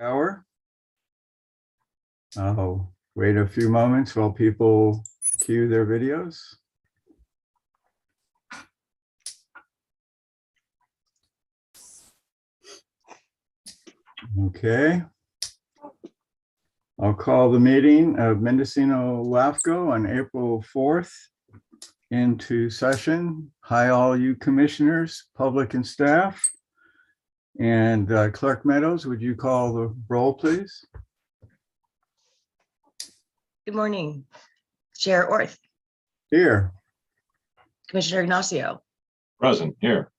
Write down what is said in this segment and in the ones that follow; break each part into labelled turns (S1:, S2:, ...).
S1: hour. I'll wait a few moments while people cue their videos. Okay. I'll call the meeting of Mendocino LAFCO on April 4th into session. Hi, all you commissioners, public and staff. And Clerk Meadows, would you call the roll, please?
S2: Good morning. Chair Orth.
S1: Here.
S2: Commissioner Ignacio.
S3: Present. Here.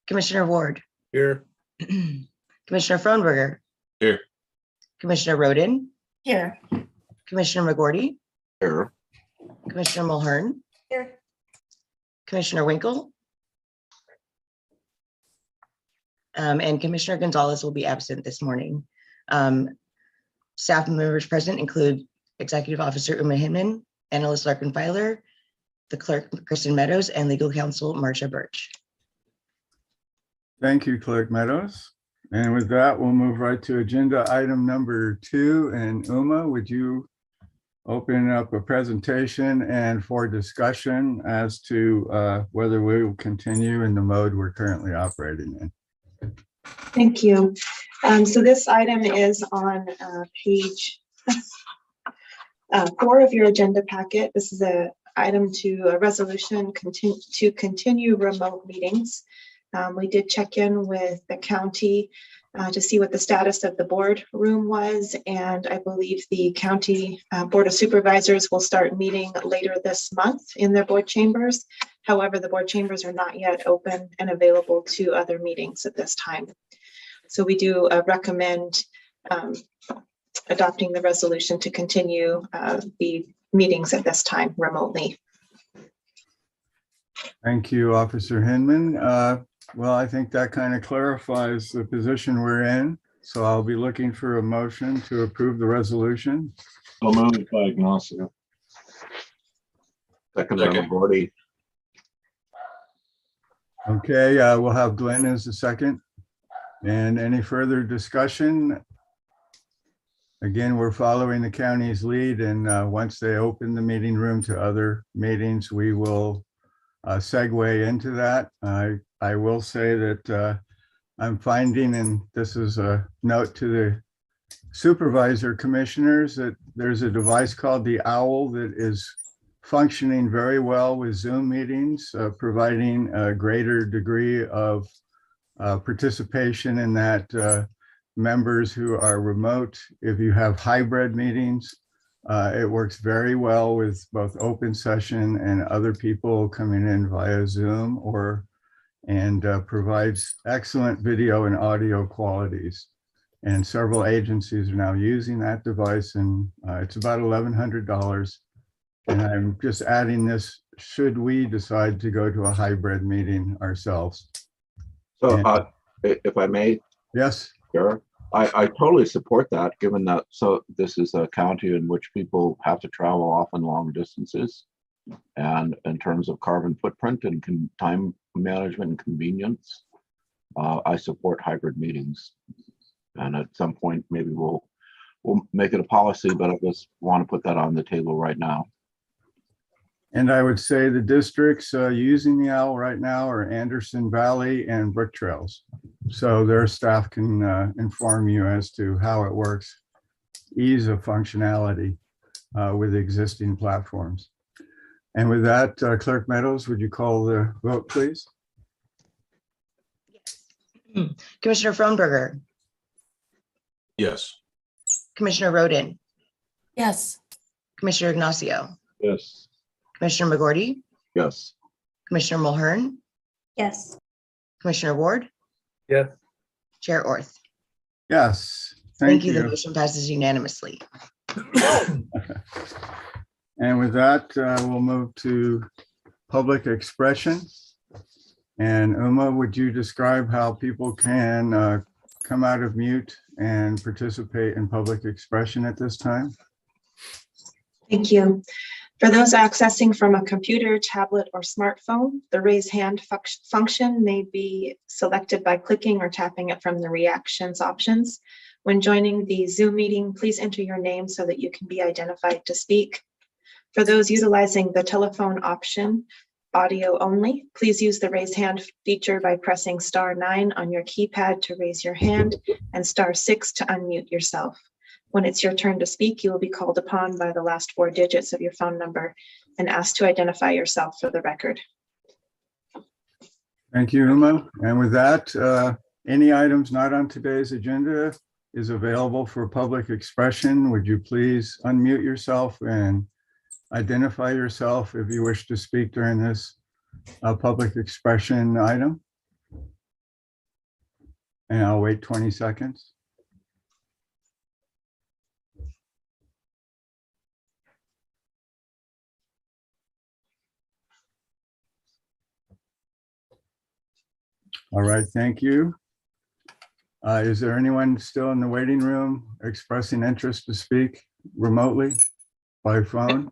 S2: Commissioner Ward.
S3: Here.
S2: Commissioner Frohnberger.
S3: Here.
S2: Commissioner Roden.
S4: Here.
S2: Commissioner McGorty.
S3: Here.
S2: Commissioner Mulhern.
S4: Here.
S2: Commissioner Winkle. And Commissioner Gonzalez will be absent this morning. Staff members present include Executive Officer Uma Hinman, Analyst Larkin Filer, the Clerk Kristen Meadows, and Legal Counsel Marcia Birch.
S1: Thank you, Clerk Meadows. And with that, we'll move right to agenda item number 2. And Uma, would you open up a presentation and for discussion as to whether we will continue in the mode we're currently operating in?
S4: Thank you. So this item is on page 4 of your agenda packet. This is a item to a resolution to continue remote meetings. We did check in with the county to see what the status of the board room was, and I believe the county Board of Supervisors will start meeting later this month in their board chambers. However, the board chambers are not yet open and available to other meetings at this time. So we do recommend adopting the resolution to continue the meetings at this time remotely.
S1: Thank you, Officer Hinman. Well, I think that kind of clarifies the position we're in. So I'll be looking for a motion to approve the resolution.
S3: So moved by Ignacio. Second by McGorty.
S1: Okay, we'll have Glenn as the second. And any further discussion? Again, we're following the county's lead, and once they open the meeting room to other meetings, we will segue into that. I will say that I'm finding, and this is a note to the supervisor commissioners, that there's a device called the OWL that is functioning very well with Zoom meetings, providing a greater degree of participation in that members who are remote, if you have hybrid meetings, it works very well with both open session and other people coming in via Zoom, and provides excellent video and audio qualities. And several agencies are now using that device, and it's about $1,100. And I'm just adding this should we decide to go to a hybrid meeting ourselves.
S3: So if I may.
S1: Yes.
S3: Sure. I totally support that, given that this is a county in which people have to travel often long distances. And in terms of carbon footprint and time management and convenience, I support hybrid meetings. And at some point, maybe we'll make it a policy, but I just want to put that on the table right now.
S1: And I would say the districts using the OWL right now are Anderson Valley and Brook Trails. So their staff can inform you as to how it works, ease of functionality with existing platforms. And with that, Clerk Meadows, would you call the vote, please?
S2: Yes. Commissioner Frohnberger.
S3: Yes.
S2: Commissioner Roden.
S4: Yes.
S2: Commissioner Ignacio.
S3: Yes.
S2: Commissioner McGorty.
S3: Yes.
S2: Commissioner Mulhern.
S4: Yes.
S2: Commissioner Ward.
S3: Yes.
S2: Chair Orth.
S1: Yes.
S2: Thank you. The motion passes unanimously.
S1: And with that, we'll move to public expression. And Uma, would you describe how people can come out of mute and participate in public expression at this time?
S4: Thank you. For those accessing from a computer, tablet, or smartphone, the raise hand function may be selected by clicking or tapping it from the reactions options. When joining the Zoom meeting, please enter your name so that you can be identified to speak. For those utilizing the telephone option, audio only, please use the raise hand feature by pressing *9 on your keypad to raise your hand and *6 to unmute yourself. When it's your turn to speak, you will be called upon by the last 4 digits of your phone number and asked to identify yourself for the record.
S1: Thank you, Uma. And with that, any items not on today's agenda is available for public expression. Would you please unmute yourself and identify yourself if you wish to speak during this public expression item? And I'll wait 20 seconds. All right, thank you. Is there anyone still in the waiting room expressing interest to speak remotely by phone?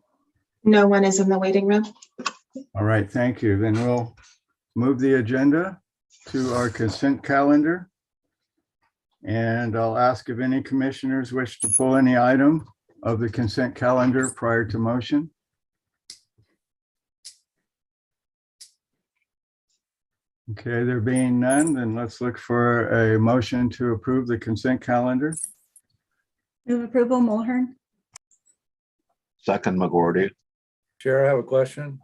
S4: No one is in the waiting room.
S1: All right, thank you. Then we'll move the agenda to our consent calendar. And I'll ask if any commissioners wish to pull any item of the consent calendar prior to motion. Okay, there being none, then let's look for a motion to approve the consent calendar.
S5: Move approval, Mulhern.
S3: Second, McGordy.
S6: Chair, I have a question.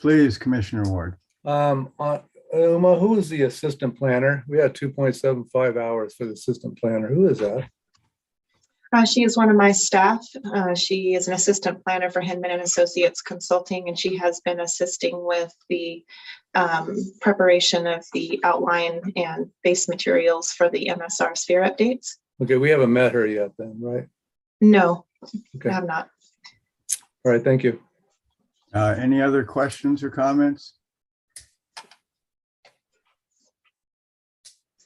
S1: Please, Commissioner Ward.
S6: Uma, who is the assistant planner? We had 2.75 hours for the assistant planner. Who is that?
S4: She is one of my staff. She is an assistant planner for Hinman and Associates Consulting, and she has been assisting with the preparation of the outline and base materials for the MSR sphere updates.
S6: Okay, we haven't met her yet then, right?
S4: No,
S6: Okay,
S4: I
S6: all
S4: have not.
S6: right, thank you.
S1: Any other questions or comments?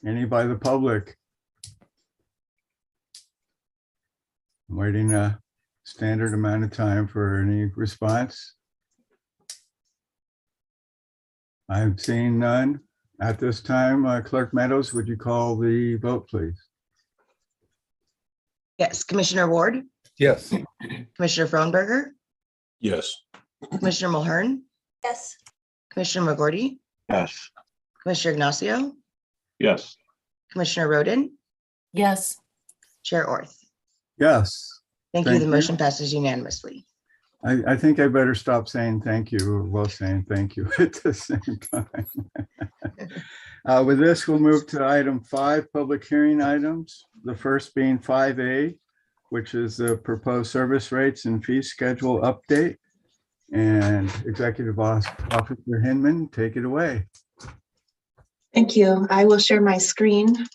S1: Any by the public? I'm waiting a standard amount of time for any response. I'm seeing none. At this time, Clerk Meadows, would you call the vote, please?
S2: Yes, Commissioner Ward,
S6: Yes,
S2: Commissioner Frohnberger,
S7: Yes.
S2: Commissioner Mulhern,
S5: Yes.
S2: Commissioner McGordy,
S3: Yes.
S2: Commissioner Ignacio,
S3: Yes.
S2: Commissioner Roden,
S5: Yes.
S2: Chair Orth.
S1: Yes.
S2: Thank you.
S1: Thank
S2: The
S1: you.
S2: motion passes unanimously.
S1: I think I better stop saying thank you while saying thank you at the same time. With this, we'll move to item 5, public hearing items. The first being 5A, which is the proposed service rates and fee schedule update. And Executive Officer Hinman, take it away.
S4: Thank you. I will share my screen.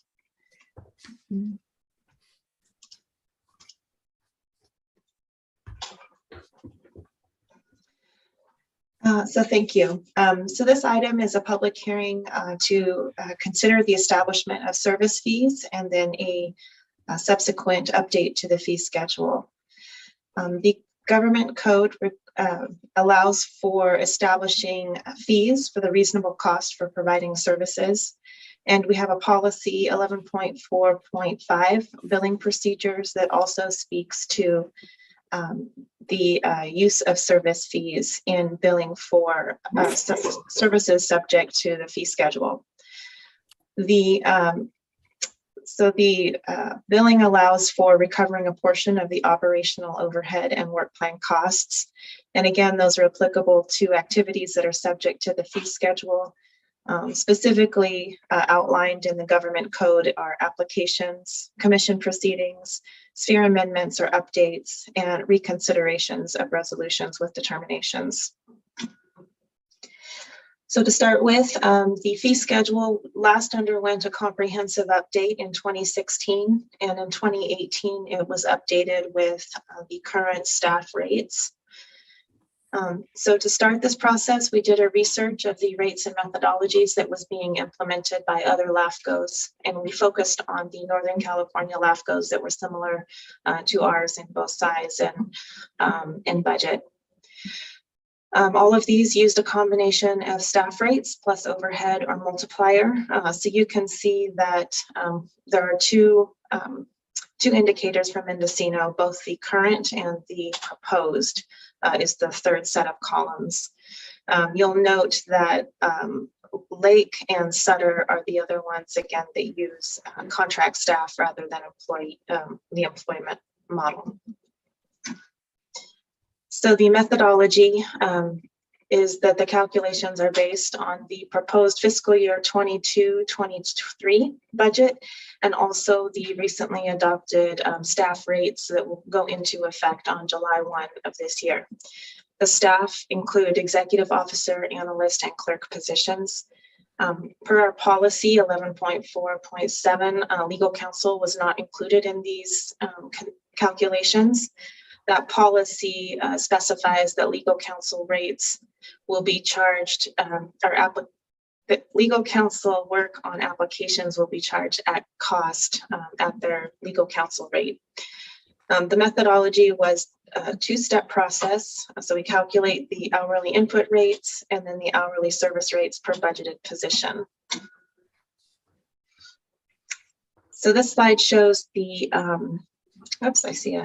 S4: So thank you. So this item is a public hearing to consider the establishment of service fees and then a subsequent update to the fee schedule. The government code allows for establishing fees for the reasonable cost for providing services. And we have a policy 11.4.5 billing procedures that also speaks to the use of service fees in billing for services subject to the fee schedule. So the billing allows for recovering a portion of the operational overhead and work plan costs. And again, those are applicable to activities that are subject to the fee schedule. Specifically outlined in the government code are applications, commission proceedings, sphere amendments or updates, and reconsiderations of resolutions with determinations. So to start with, the fee schedule last underwent a comprehensive update in 2016, and in 2018 it was updated with the current staff rates. So to start this process, we did a research of the rates and methodologies that was being implemented by other LAFCOs, and we focused on the Northern California LAFCOs that were similar to ours in both size and budget. All of these used a combination of staff rates plus overhead or multiplier. So you can see that there are two two indicators from Mendocino, both the current and the proposed is the third set of columns. You'll note that Lake and Sutter are the other ones, again, that use contract staff rather than the employment model. So the methodology is that the calculations are based on the proposed fiscal year 22-23 budget, and also the recently adopted staff rates that will go into effect on July 1 of this year. The staff include executive officer, analyst, and clerk positions. Per our policy 11.4.7, legal counsel was not included in these calculations. That policy specifies that legal counsel rates will be charged, that legal counsel work on applications will be charged at cost at their legal counsel rate. The methodology was a two-step process. So we calculate the hourly input rates and then the hourly service rates per budgeted position. So this slide shows the, oops, I see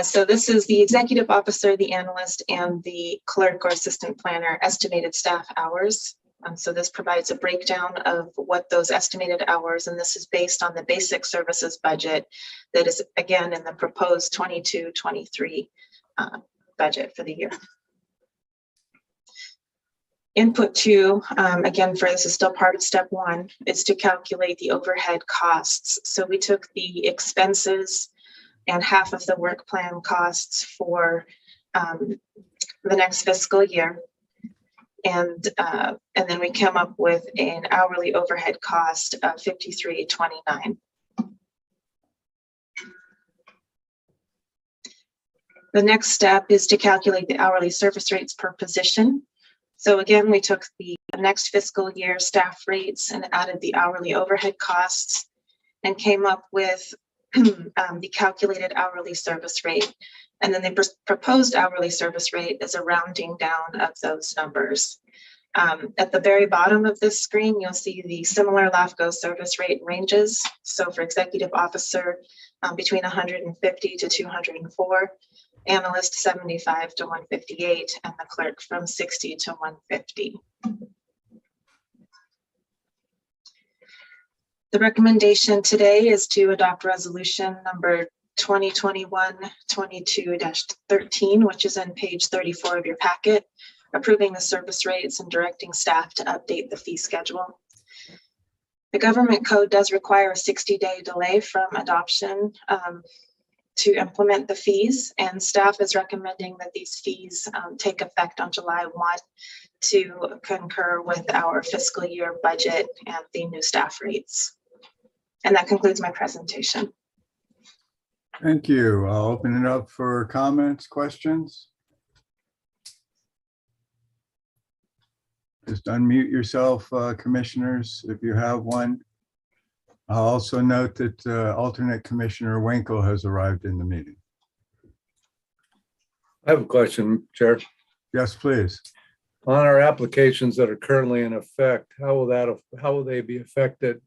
S4: so this is the executive officer, the analyst, and the clerk or assistant planner estimated staff hours. So this provides a breakdown of what those estimated hours, and this is based on the basic services budget that is, again, in the proposed 22-23 budget for the year. Input two, again, for this is still part of step one, is to calculate the overhead costs. So we took the expenses and half of the work plan costs for the next fiscal year. And then we came up with an hourly overhead cost of $53.29. The next step is to calculate the hourly service rates per position. So again, we took the next fiscal year staff rates and added the hourly overhead costs and came up with the calculated hourly service rate. And then the proposed hourly service rate is a rounding down of those numbers. At the very bottom of this screen, you'll see the similar LAFCO service rate ranges. So for executive officer, between 150 to 204, analyst 75 to 158, and the clerk from 60 to 150. The recommendation today is to adopt resolution number 2021-22-13, which is on page 34 of your packet, approving the service rates and directing staff to update the fee schedule. The government code does require a 60-day delay from adoption to implement the fees, and staff is recommending that these fees take effect on July 1 to concur with our fiscal year budget and the new staff rates. And that concludes my presentation.
S1: Thank you. I'll open it up for comments, questions. Just unmute yourself, commissioners, if you have one. I'll also note that alternate Commissioner Winkle has arrived in the meeting.
S6: I have a question, Chair.
S1: Yes, please.
S6: On our applications that are currently in effect, how will they be affected?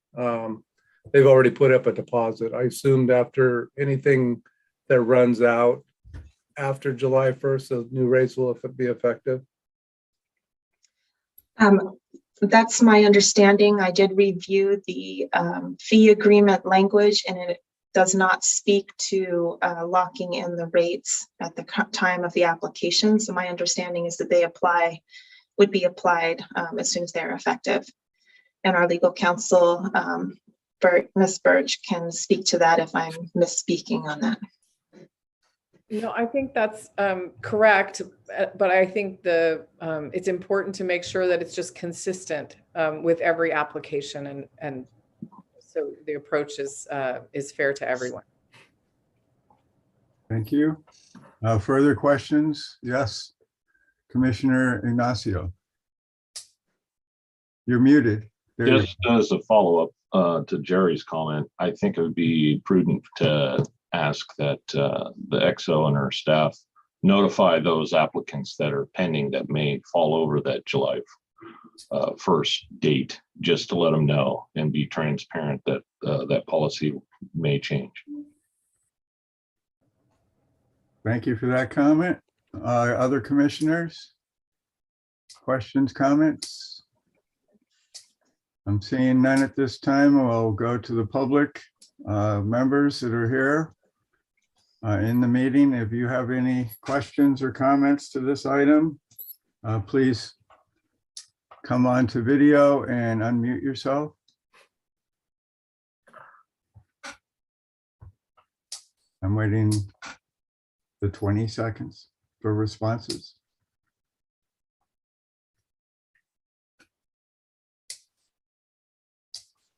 S6: They've already put up a deposit. I assumed after anything that runs out after July 1st, the new rates will be effective.
S4: That's my understanding. I did review the fee agreement language, and it does not speak to locking in the rates at the time of the application. So my understanding is that they would be applied as soon as they're effective. And our legal counsel, Ms. Birch, can speak to that if I'm misspeaking on that.
S7: No, I think that's correct, but I think it's important to make sure that it's just consistent with every application, and so the approach is fair to everyone.
S1: Thank you. Further questions? Yes, Commissioner Ignacio. You're muted. There you
S8: Just as a follow-up to Jerry's comment, I think it would be prudent to ask that the XO and her staff notify those applicants that are pending that may fall over that July 1st date, just to let them know and be transparent that that policy may change.
S1: Thank you for that comment. Other commissioners? Questions, comments? I'm seeing none at this time. We'll go to the public members that are here in the meeting. If you have any questions or comments to this item, please come on to video and unmute yourself. I'm waiting the 20 seconds for responses.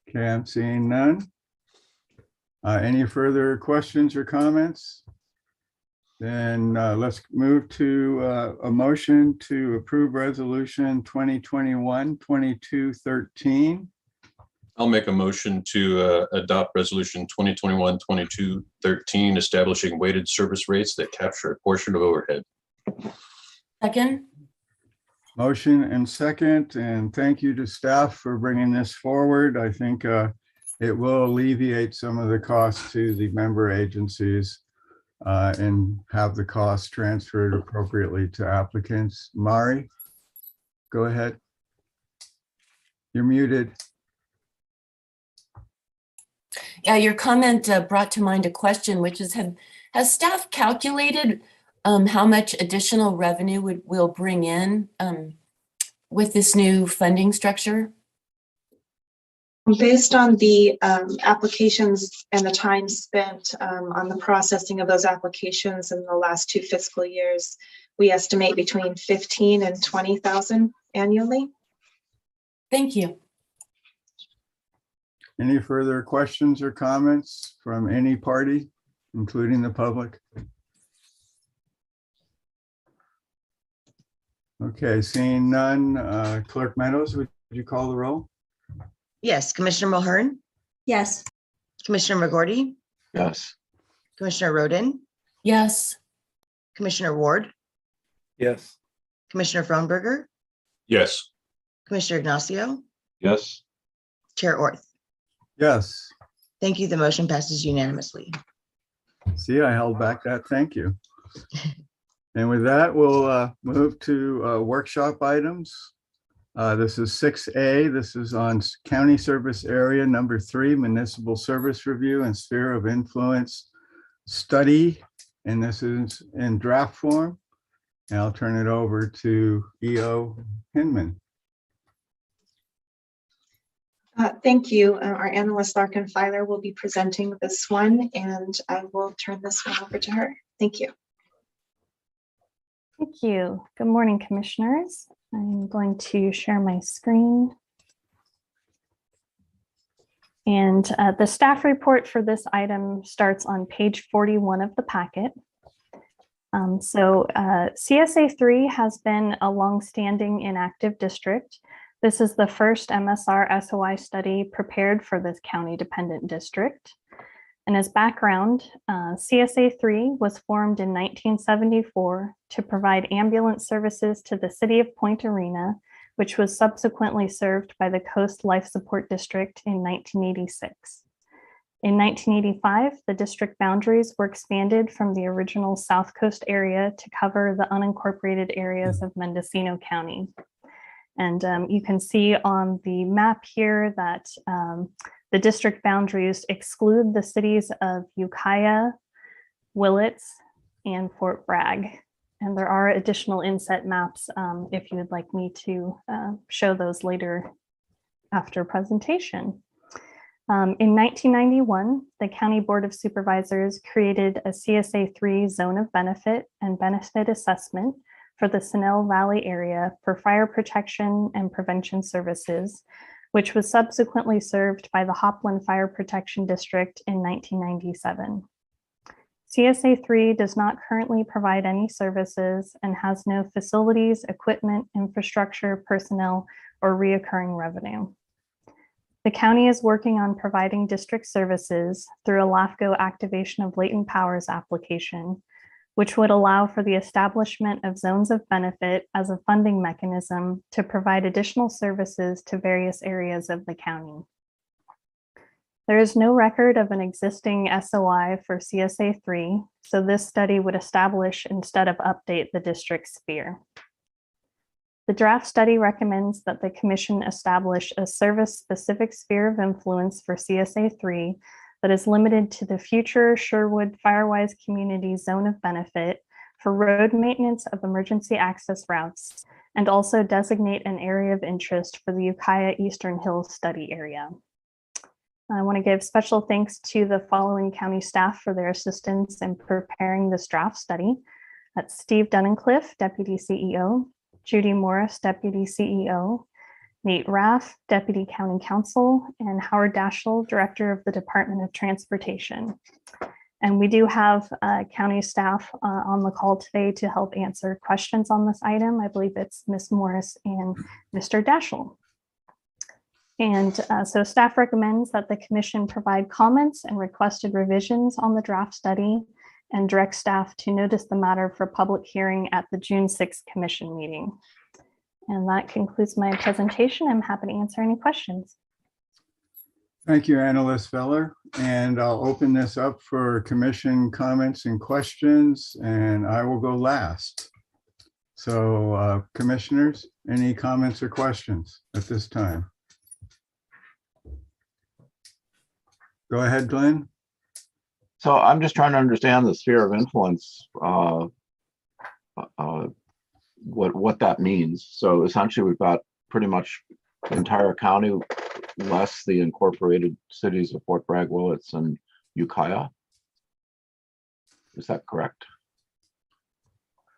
S1: Okay, I'm seeing none. Any further questions or comments? Then let's move to a motion to approve resolution 2021-2213.
S9: I'll make a motion to adopt resolution 2021-2213, establishing weighted service rates that capture a portion of overhead.
S5: Second.
S1: Motion and second, and thank you to staff for bringing this forward. I think it will alleviate some of the costs to the member agencies and have the costs transferred appropriately to applicants. Mari, go ahead. You're muted.
S5: Yeah, your comment brought to mind a question, which is, has staff calculated how much additional revenue we'll bring in with this new funding structure?
S4: Based on the applications and the time spent on the processing of those applications in the last 2 fiscal years, we estimate between 15 and 20,000 annually.
S5: Thank you.
S1: Any further questions or comments from any party, including the public? Okay, seeing none, Clerk Meadows, would you call the roll?
S2: Yes, Commissioner Mulhern,
S5: Yes.
S2: Commissioner McGorty,
S3: Yes.
S2: Commissioner Roden,
S5: Yes.
S2: Commissioner Ward,
S6: Yes.
S2: Commissioner Frohnberger,
S9: Yes.
S2: Commissioner Ignacio,
S8: Yes.
S2: Chair Orth.
S1: Yes.
S2: Thank you. The motion passes unanimously.
S1: See, I held back that. Thank you. And with that, we'll move to workshop items. This is 6A. This is on County Service Area number 3, Municipal Service Review and Sphere of Influence Study. And this is in draft form. And I'll turn it over to EO Hinman.
S4: Thank you. Our analyst Larkin Filer will be presenting this one, and I will turn this one over to her. Thank you.
S10: Thank you. Good morning, commissioners. I'm going to share my screen. And the staff report for this item starts on page 41 of the packet. CSA 3 has been a longstanding inactive district. This is the first MSR SOI study prepared for this county dependent district. And as background, CSA 3 was formed in 1974 to provide ambulance services to the city of Point Arena, which was subsequently served by the Coast Life Support District in 1986. In 1985, the district boundaries were expanded from the original South Coast area to cover the unincorporated areas of Mendocino County. And you can see on the map here that the district boundaries exclude the cities of Ukiah, Willits, and Fort Bragg. And there are additional inset maps if you would like me to show those later after presentation. In 1991, the County Board of Supervisors created a CSA 3 zone of benefit and benefit assessment for the Snell Valley area for fire protection and prevention services, which was subsequently served by the Hopland Fire Protection District in 1997. CSA 3 does not currently provide any services and has no facilities, equipment, infrastructure, personnel, or reoccurring revenue. The county is working on providing district services through a LAFCO activation of latent powers application, which would allow for the establishment of zones of benefit as a funding mechanism to provide additional services to various areas of the county. There is no record of an existing SOI for CSA 3, so this study would establish instead of update the district sphere. The draft study recommends that the commission establish a service-specific sphere of influence for CSA 3 that is limited to the future Sherwood Firewise Community Zone of Benefit for road maintenance of emergency access routes, and also designate an area of interest for the Ukiah Eastern Hills study area. I want to give special thanks to the following county staff for their assistance in preparing this draft study. That's Steve Dunnencliffe, Deputy CEO, Judy Morris, Deputy CEO, Nate Raff, Deputy County Counsel, and Howard Daschel, Director of the Department of Transportation. And we do have county staff on the call today to help answer questions on this item. I believe it's Ms. Morris and Mr. Daschel. And so staff recommends that the commission provide comments and requested revisions on the draft study and direct staff to notice the matter for public hearing at the June 6th commission meeting. And that concludes my presentation. I'm happy to answer any questions.
S1: Thank you, Analyst Feller. And I'll open this up for commission comments and questions, and I will go last. So commissioners, any comments or questions at this time? Go ahead, Glenn.
S3: So I'm just trying to understand the sphere of influence, what that means. So essentially, we've got pretty much the entire county, less the incorporated cities of Fort Bragg, Willits, and Ukiah. Is that correct?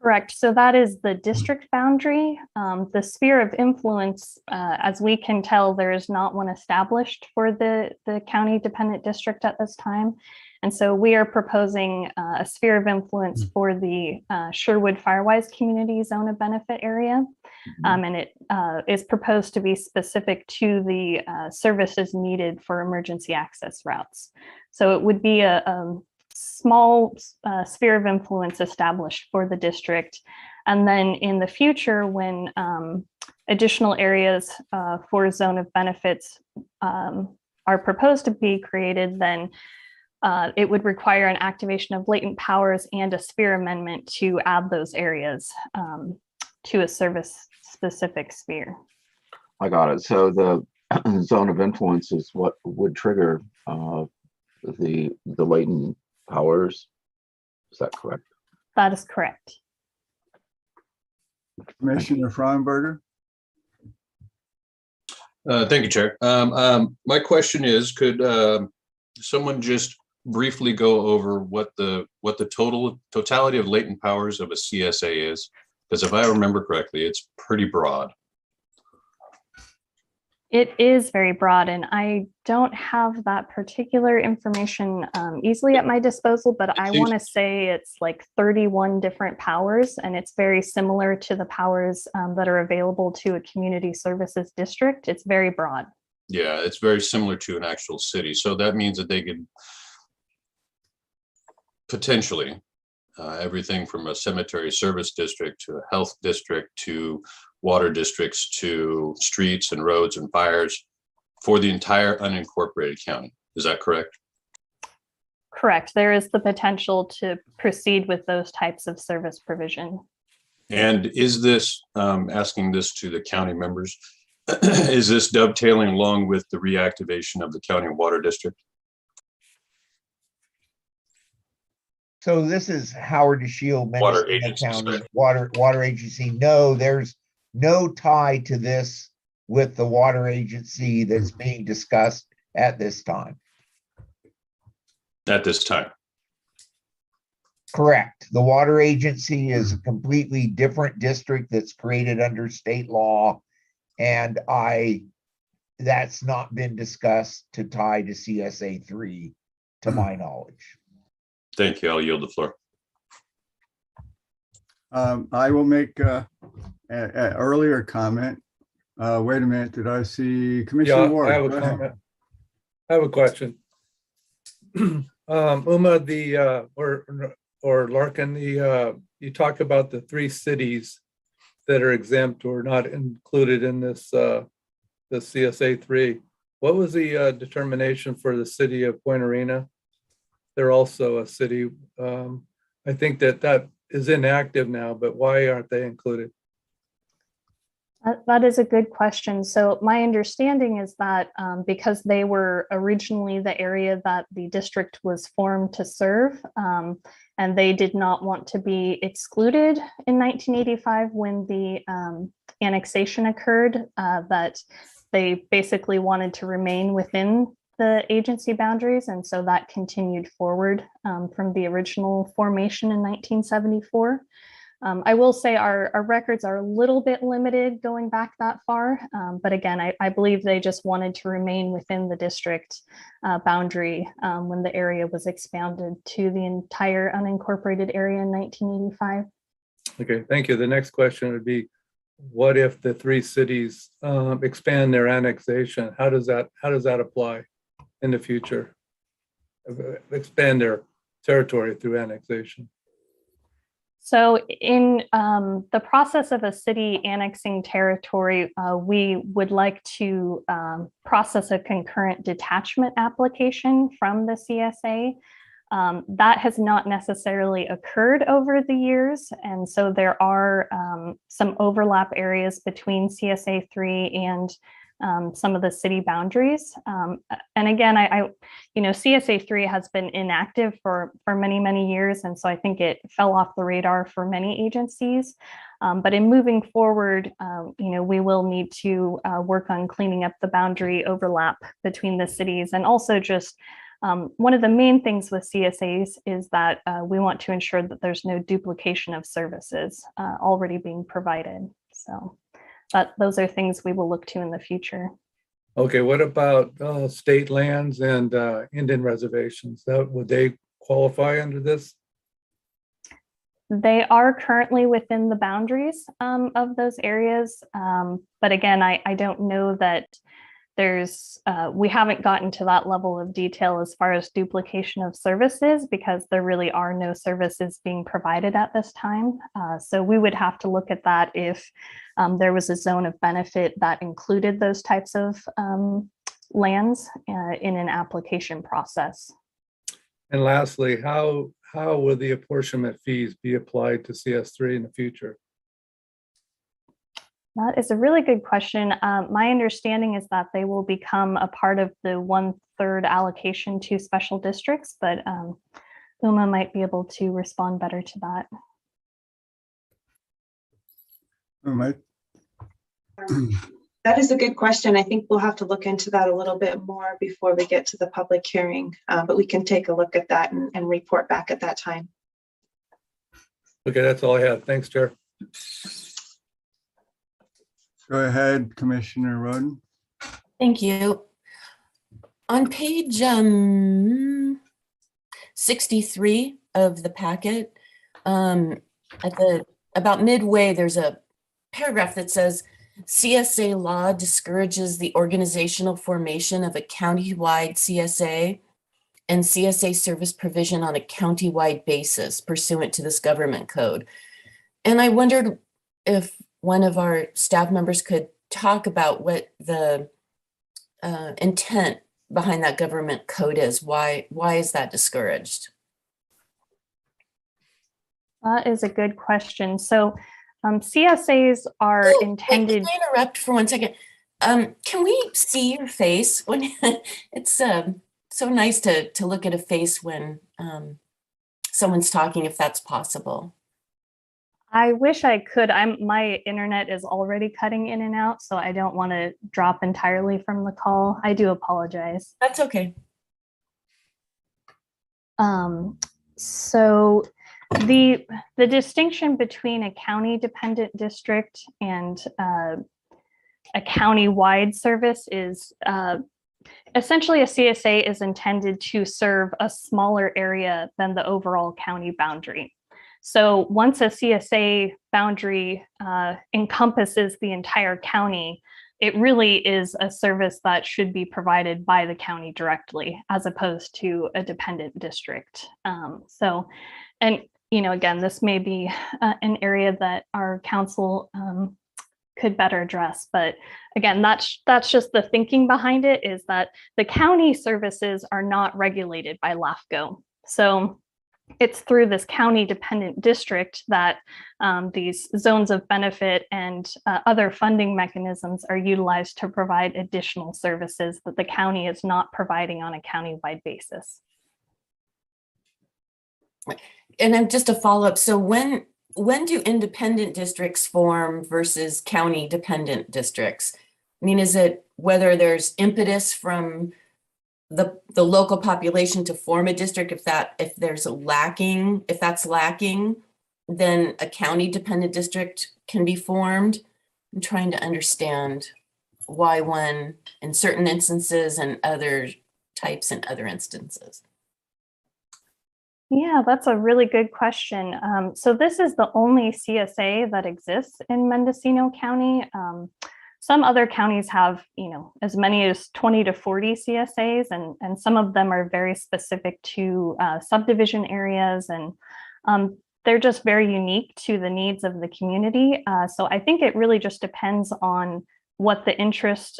S10: Correct. So that is the district boundary. The sphere of influence, as we can tell, there is not one established for the county dependent district at this time. And so we are proposing a sphere of influence for the Sherwood Firewise Community Zone of Benefit area. And it is proposed to be specific to the services needed for emergency access routes. So it would be a small sphere of influence established for the district. And then in the future, when additional areas for zone of benefits are proposed to be created, then it would require an activation of latent powers and a sphere amendment to add those areas to a service specific sphere.
S3: I got it. So the zone of influence is what would trigger the latent powers. Is that correct?
S10: That is correct.
S1: Commissioner Frauenberger.
S9: Thank you, Chair. My question is, could someone just briefly go over what the totality of latent powers of a CSA is? Because if I remember correctly, it's pretty broad.
S10: It is very broad, and I don't have that particular information easily at my disposal, but I want to say it's like 31 different powers, and it's very similar to the powers that are available to a community services district. It's very broad.
S9: Yeah, it's very similar to an actual city. So that means that they could potentially everything from a cemetery service district to a health district to water districts to streets and roads and fires for the entire unincorporated county. Is that correct?
S10: Correct. There is the potential to proceed with those types of service provision.
S9: And is this, asking this to the county members, is this dovetailing along with the reactivation of the county water district?
S11: So this is Howard DeShield,
S9: Water
S11: Mendocino
S9: agency,
S11: County
S9: sorry.
S11: Water Agency. No, there's no tie to this with the water agency that's being discussed at this time.
S9: At this time.
S11: Correct. The water agency is a completely different district that's created under state law. And that's not been discussed to tie to CSA 3, to my knowledge.
S9: Thank you. I'll yield the floor.
S1: I will make an earlier comment. Wait a minute, did I see Commissioner Ward?
S6: I have a
S1: Go ahead.
S6: comment. I have a question. Uma, or Larkin, you talk about the 3 cities that are exempt or not included in this the CSA 3. What was the determination for the city of Point Arena? They're also a city. I think that is inactive now, but why aren't they included?
S10: That is a good question. So my understanding is that because they were originally the area that the district was formed to serve, and they did not want to be excluded in 1985 when the annexation occurred, that they basically wanted to remain within the agency boundaries. And so that continued forward from the original formation in 1974. I will say our records are a little bit limited going back that far. But again, I believe they just wanted to remain within the district boundary when the area was expanded to the entire unincorporated area in 1985.
S6: Okay, thank you. The next question would be, what if the three cities expand their annexation? How does that apply in the future? Expand their territory through annexation.
S10: So in the process of a city annexing territory, we would like to process a concurrent detachment application from the CSA. That has not necessarily occurred over the years. And so there are some overlap areas between CSA 3 and some of the city boundaries. And again, CSA 3 has been inactive for many, many years. And so I think it fell off the radar for many agencies. But in moving forward, we will need to work on cleaning up the boundary overlap between the cities. And also just one of the main things with CSAs is that we want to ensure that there's no duplication of services already being provided. So those are things we will look to in the future.
S6: Okay, what about state lands and Indian reservations? Would they qualify under this?
S10: They are currently within the boundaries of those areas. But again, I don't know that we haven't gotten to that level of detail as far as duplication of services, because there really are no services being provided at this time. So we would have to look at that if there was a zone of benefit that included those types of lands in an application process.
S6: And lastly, how will the apportionment fees be applied to CS3 in the future?
S10: That is a really good question. My understanding is that they will become a part of the 1/3 allocation to special districts, but Uma might be able to respond better to that.
S4: That is a good question. I think we'll have to look into that a little bit more before we get to the public hearing, but we can take a look at that and report back at that time.
S6: Okay, that's all I have. Thanks, Chair.
S1: Go ahead, Commissioner Roden.
S5: Thank you. On page 63 of the packet, about midway, there's a paragraph that says, CSA law discourages the organizational formation of a county-wide CSA and CSA service provision on a county-wide basis pursuant to this government code. And I wondered if one of our staff members could talk about what the intent behind that government code is. Why is that discouraged?
S10: That is a good question. So CSAs are intended.
S5: Can I interrupt for 1 second? Can we see your face when it's so nice to look at a face when someone's talking, if that's possible?
S10: I wish I could. My internet is already cutting in and out, so I don't want to drop entirely from the call. I do apologize.
S5: That's okay.
S10: So the distinction between a county dependent district and a county-wide service is essentially a CSA is intended to serve a smaller area than the overall county boundary. So once a CSA boundary encompasses the entire county, it really is a service that should be provided by the county directly, as opposed to a dependent district. And again, this may be an area that our council could better address. But again, that's just the thinking behind it, is that the county services are not regulated by LAFCO. So it's through this county dependent district that these zones of benefit and other funding mechanisms are utilized to provide additional services that the county is not providing on a countywide basis.
S5: And then just a follow-up. So when do independent districts form versus county dependent districts? I mean, is it whether there's impetus from the local population to form a district? If that's lacking, then a county dependent district can be formed. I'm trying to understand why one in certain instances and other types in other instances.
S10: Yeah, that's a really good question. So this is the only CSA that exists in Mendocino County. Some other counties have, as many as 20 to 40 CSAs, and some of them are very specific to subdivision areas, and they're just very unique to the needs of the community. So I think it really just depends on what the interest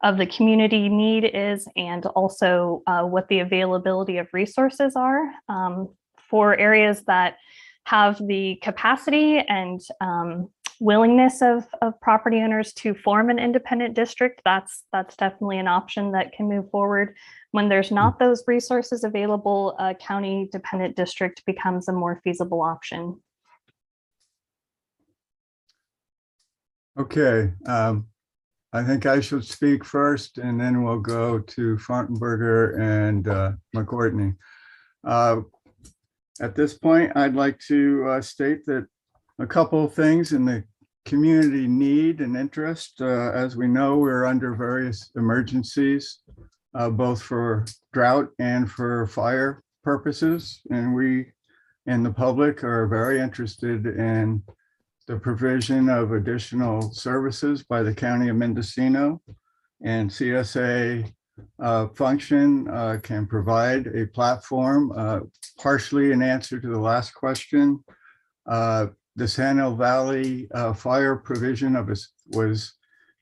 S10: of the community need is, and also what the availability of resources are. For areas that have the capacity and willingness of property owners to form an independent district, that's definitely an option that can move forward. When there's not those resources available, a county dependent district becomes a more feasible option.
S1: Okay, I think I should speak first, and then we'll go to Fartenberger and McCourtney. At this point, I'd like to state that a couple of things in the community need and interest. As we know, we're under various emergencies, both for drought and for fire purposes, and we and the public are very interested in the provision of additional services by the County of Mendocino, and CSA function can provide a platform, partially in answer to the last question. The Sand Valley fire provision was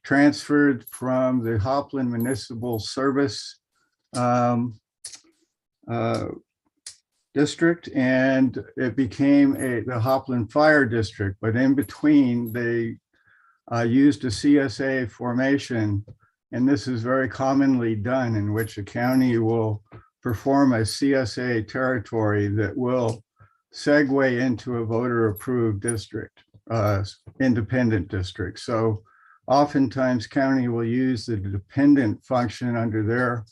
S1: transferred from the Hopland Municipal Service district, and it became the Hopland Fire District. But in between, they used a CSA formation, and this is very commonly done, in which a county will perform a CSA territory that will segue into a voter-approved district, independent district. So oftentimes, county will use the dependent function under their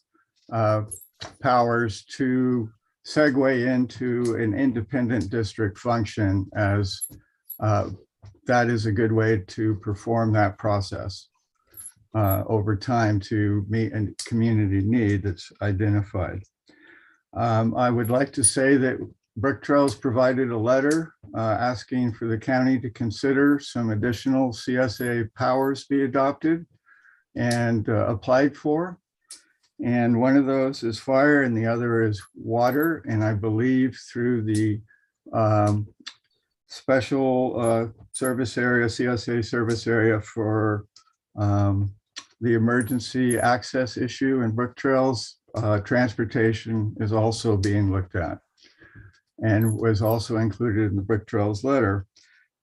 S1: powers to segue into an independent district function, as that is a good way to perform that process over time to meet a community need that's identified. I would like to say that Brick Trails provided a letter asking for the county to consider some additional CSA powers be adopted and applied for. And one of those is fire and the other is water. And I believe through the special service area, CSA service area for the emergency access issue in Brick Trails, transportation is also being looked at and was also included in the Brick Trails letter.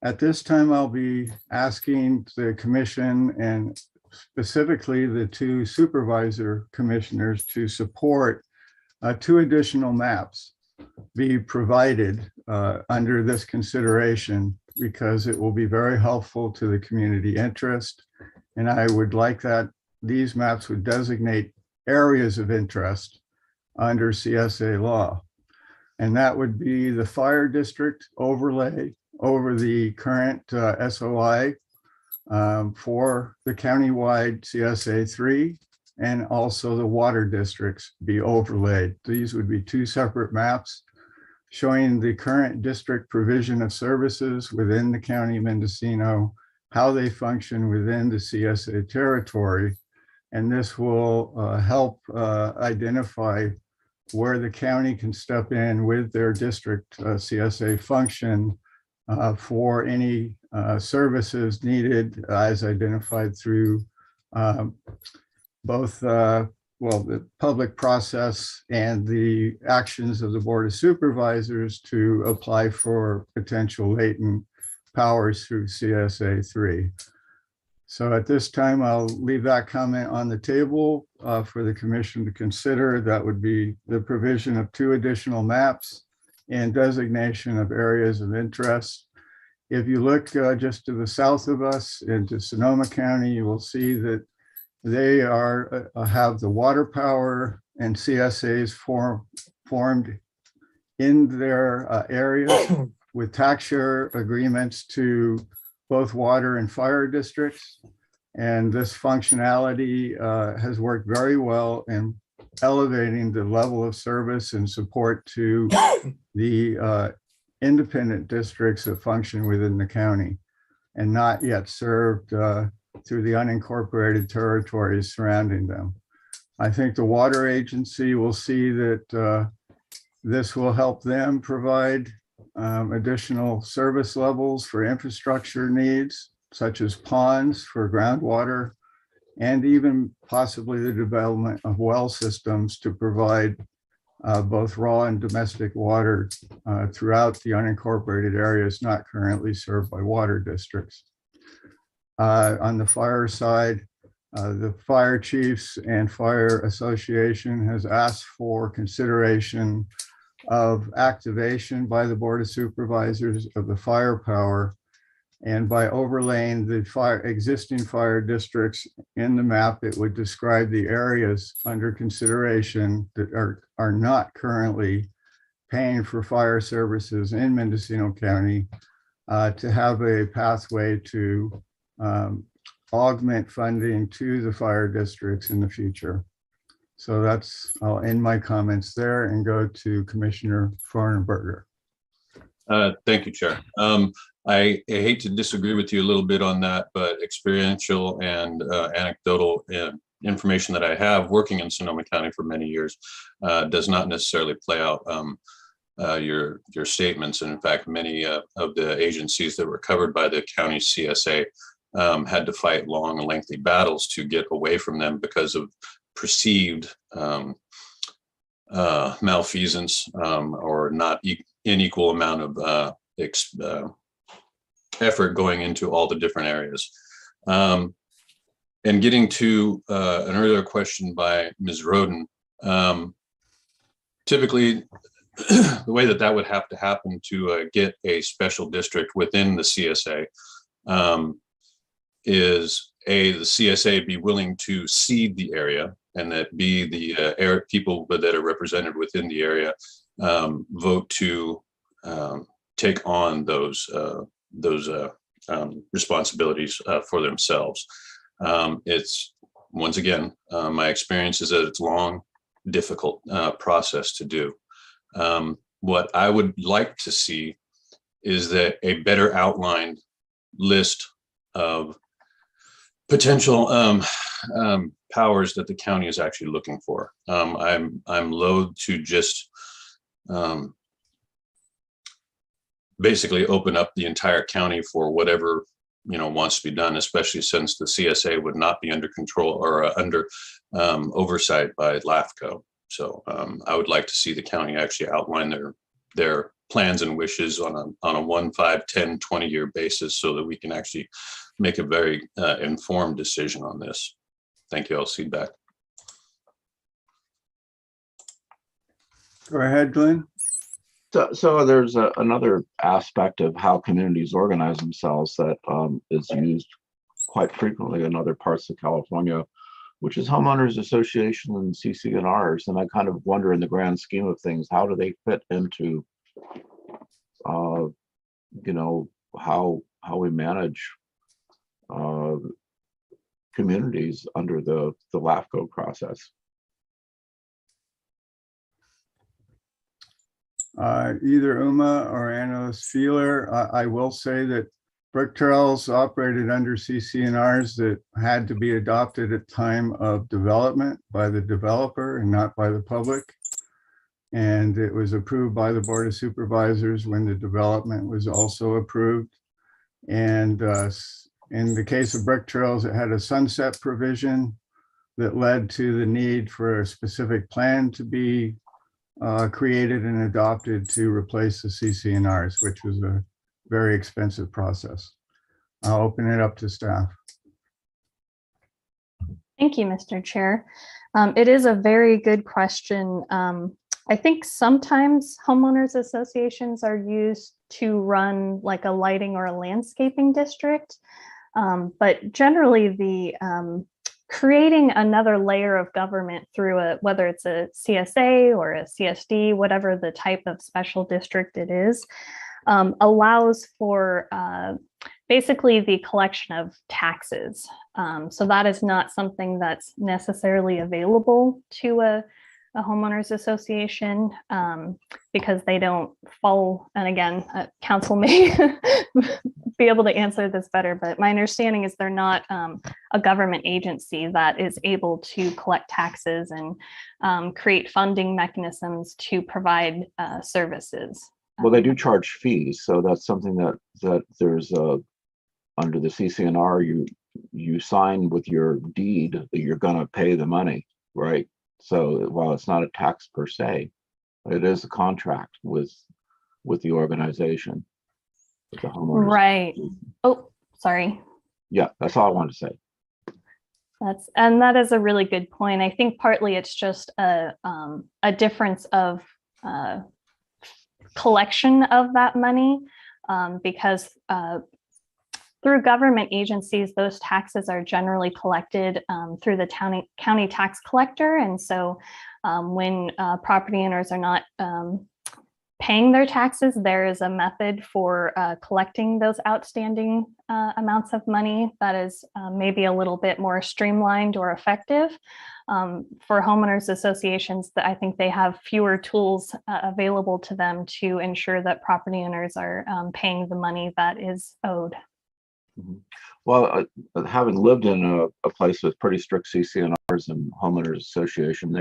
S1: At this time, I'll be asking the commission and specifically the two supervisor commissioners to support 2 additional maps be provided under this consideration, because it will be very helpful to the community interest. And I would like that these maps would designate areas of interest under CSA law. And that would be the fire district overlay over the current SOI for the countywide CSA 3, and also the water districts be overlaid. These would be 2 separate maps showing the current district provision of services within the County of Mendocino, how they function within the CSA territory. And this will help identify where the county can step in with their district CSA function for any services needed as identified through both the public process and the actions of the Board of Supervisors to apply for potential latent powers through CSA 3. So at this time, I'll leave that comment on the table for the commission to consider. That would be the provision of 2 additional maps and designation of areas of interest. If you look just to the south of us into Sonoma County, you will see that they have the water power and CSAs formed in their areas with tax share agreements to both water and fire districts. And this functionality has worked very well in elevating the level of service and support to the independent districts that function within the county and not yet served through the unincorporated territories surrounding them. I think the water agency will see that this will help them provide additional service levels for infrastructure needs, such as ponds for groundwater, and even possibly the development of well systems to provide both raw and domestic water throughout the unincorporated areas not currently served by water districts. On the fire side, the fire chiefs and fire association has asked for consideration of activation by the Board of Supervisors of the firepower, and by overlaying the existing fire districts in the map, it would describe the areas under consideration that are not currently paying for fire services in Mendocino County to have a pathway to augment funding to the fire districts in the future. So I'll end my comments there and go to Commissioner Farnberger.
S8: Thank you, Chair. I hate to disagree with you a little bit on that, but experiential and anecdotal information that I have working in Sonoma County for many years does not necessarily play out your statements. And in fact, many of the agencies that were covered by the county CSA had to fight long and lengthy battles to get away from them because of perceived malfeasance or not unequal amount of effort going into all the different areas. And getting to an earlier question by Ms. Roden, typically the way that would have to happen to get a special district within the CSA is A, the CSA be willing to cede the area, and that B, the people that are represented within the area vote to take on those responsibilities for themselves. It's, once again, my experience is that it's long, difficult process to do. What I would like to see is that a better outlined list of potential powers that the county is actually looking for. I'm loath to just basically open up the entire county for whatever wants to be done, especially since the CSA would not be under control or under oversight by LAFCO. So I would like to see the county actually outline their plans and wishes on a 1, 5, 10, 20-year basis so that we can actually make a very informed decision on this. Thank you. I'll cede back.
S1: Go ahead, Glenn.
S3: So there's another aspect of how communities organize themselves that is used quite frequently in other parts of California, which is homeowners association and CC&Rs. And I kind of wonder, in the grand scheme of things, how do they fit into, how we manage communities under the LAFCO process?
S1: Either Uma or Annalise Feeler, I will say that brick trails operated under CC&Rs that had to be adopted at time of development by the developer and not by the public. And it was approved by the Board of Supervisors when the development was also approved. And in the case of Brick Trails, it had a sunset provision that led to the need for a specific plan to be created and adopted to replace the CCNRs, which was a very expensive process. I'll open it up to staff.
S10: Thank you, Mr. Chair. It is a very good question. I think sometimes homeowners associations are used to run like a lighting or a landscaping district. But generally the creating another layer of government through whether it's a CSA or a CSD, whatever the type of special district it is, allows for basically the collection of taxes. So that is not something that's necessarily available to a homeowners association because they don't fall. And again, council may be able to answer this better, but my understanding is they're not a government agency that is able to collect taxes and create funding mechanisms to provide services.
S3: Well, they do charge fees, so that's something that there's under the CCNR, you sign with your deed that you're going to pay the money, right? So while it's not a tax per se, it is a contract with the organization, with the homeowners.
S10: Right. Oh, sorry.
S3: Yeah, that's all I wanted to say.
S10: That is a really good point. I think partly it's just a difference of collection of that money because through government agencies, those taxes are generally collected through the county tax collector. And so when property owners are not paying their taxes, there is a method for collecting those outstanding amounts of money that is maybe a little bit more streamlined or effective. For homeowners associations, I think they have fewer tools available to them to ensure that property owners are paying the money that is owed.
S3: Well, having lived in a place with pretty strict CCNRs and homeowners association,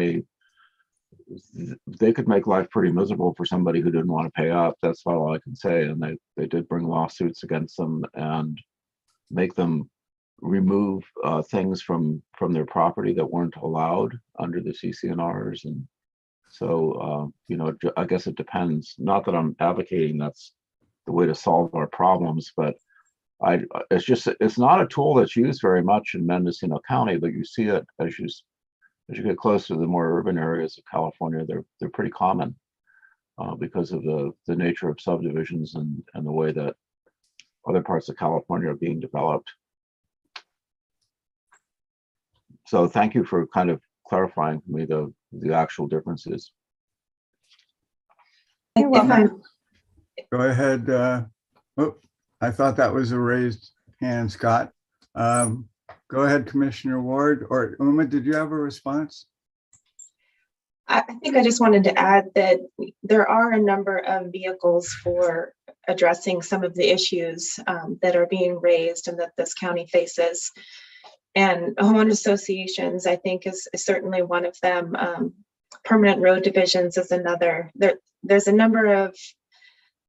S3: they could make life pretty miserable for somebody who didn't want to pay up. That's all I can say. And they did bring lawsuits against them and make them remove things from their property that weren't allowed under the CCNRs. And so, I guess it depends. Not that I'm advocating that's the way to solve our problems, but it's not a tool that's used very much in Mendocino County, but you see it as you get close to the more urban areas of California. They're pretty common because of the nature of subdivisions and the way that other parts of California are being developed. So thank you for kind of clarifying for me the actual differences.
S10: You're welcome.
S1: Go ahead. I thought that was a raised hand, Scott. Go ahead, Commissioner Ward, or Uma, did you have a response?
S4: I think I just wanted to add that there are a number of vehicles for addressing some of the issues that are being raised and that this county faces. And homeowner associations, I think, is certainly one of them. Permanent road divisions is another. There's a number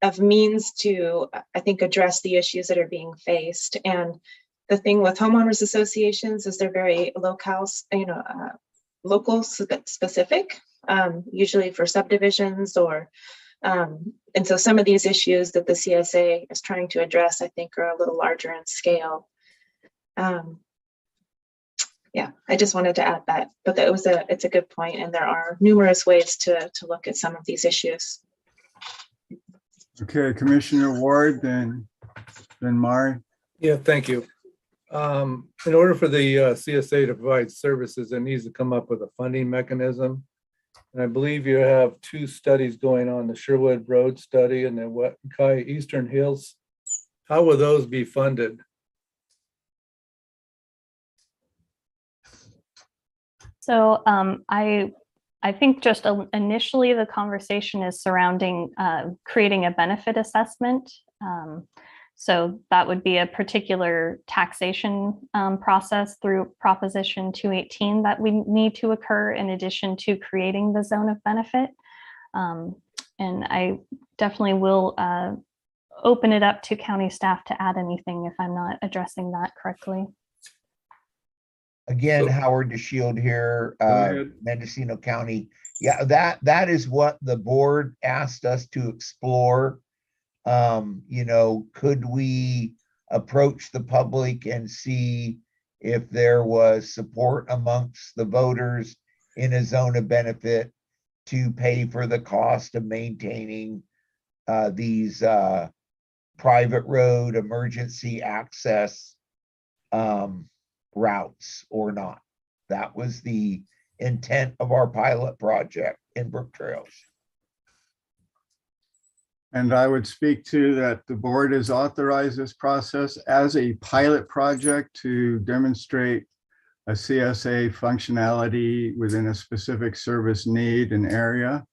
S4: of means to, I think, address the issues that are being faced. And the thing with homeowners associations is they're very local specific, usually for subdivisions or, and so some of these issues that the CSA is trying to address, I think, are a little larger in scale. Yeah, I just wanted to add that, but it's a good point, and there are numerous ways to look at some of these issues.
S1: Okay, Commissioner Ward, then Mari.
S6: Yeah, thank you. In order for the CSA to provide services, it needs to come up with a funding mechanism. And I believe you have two studies going on, the Sherwood Road study and the Ukiah Eastern Hills. How will those be funded?
S10: So I think just initially the conversation is surrounding creating a benefit assessment. So that would be a particular taxation process through Proposition 218 that we need to occur in addition to creating the zone of benefit. And I definitely will open it up to county staff to add anything if I'm not addressing that correctly.
S11: Again,
S9: So-
S11: Howard DeShield here,
S6: ahead.
S11: Mendocino County. Yeah, that is what the board asked us to explore. You know, could we approach the public and see if there was support amongst the voters in a zone of benefit to pay for the cost of maintaining these private road emergency access routes or not. That was the intent of our pilot project in Brook Trails.
S1: And I would speak to that the board has authorized this process as a pilot project to demonstrate a CSA functionality within a specific service need and area.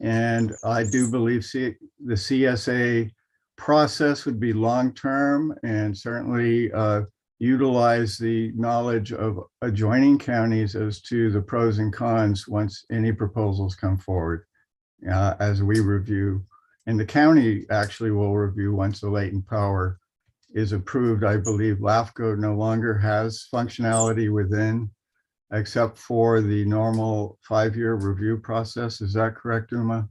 S1: And I do believe the CSA process would be long-term and certainly utilize the knowledge of adjoining counties as to the pros and cons once any proposals come forward as we review. And the county actually will review once the latent power is approved. I believe LAFCO no longer has functionality within, except for the normal 5-year review process. Is that correct, Uma?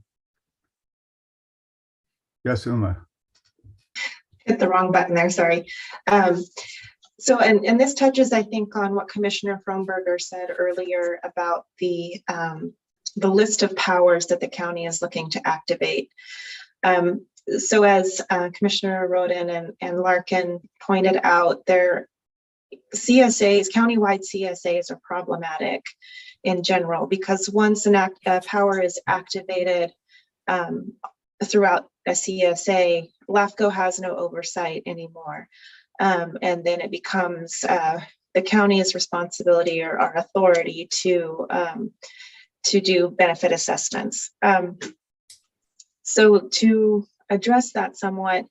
S1: Yes, Uma.
S4: Hit the wrong button there, sorry. So, and this touches, I think, on what Commissioner Frohnberger said earlier about the list of powers that the county is looking to activate. So as Commissioner Roden and Larkin pointed out, their CSAs, countywide CSAs are problematic in general, because once a power is activated throughout a CSA, LAFCO has no oversight anymore. And then it becomes the county's responsibility or our authority to do benefit assessments. So to address that somewhat,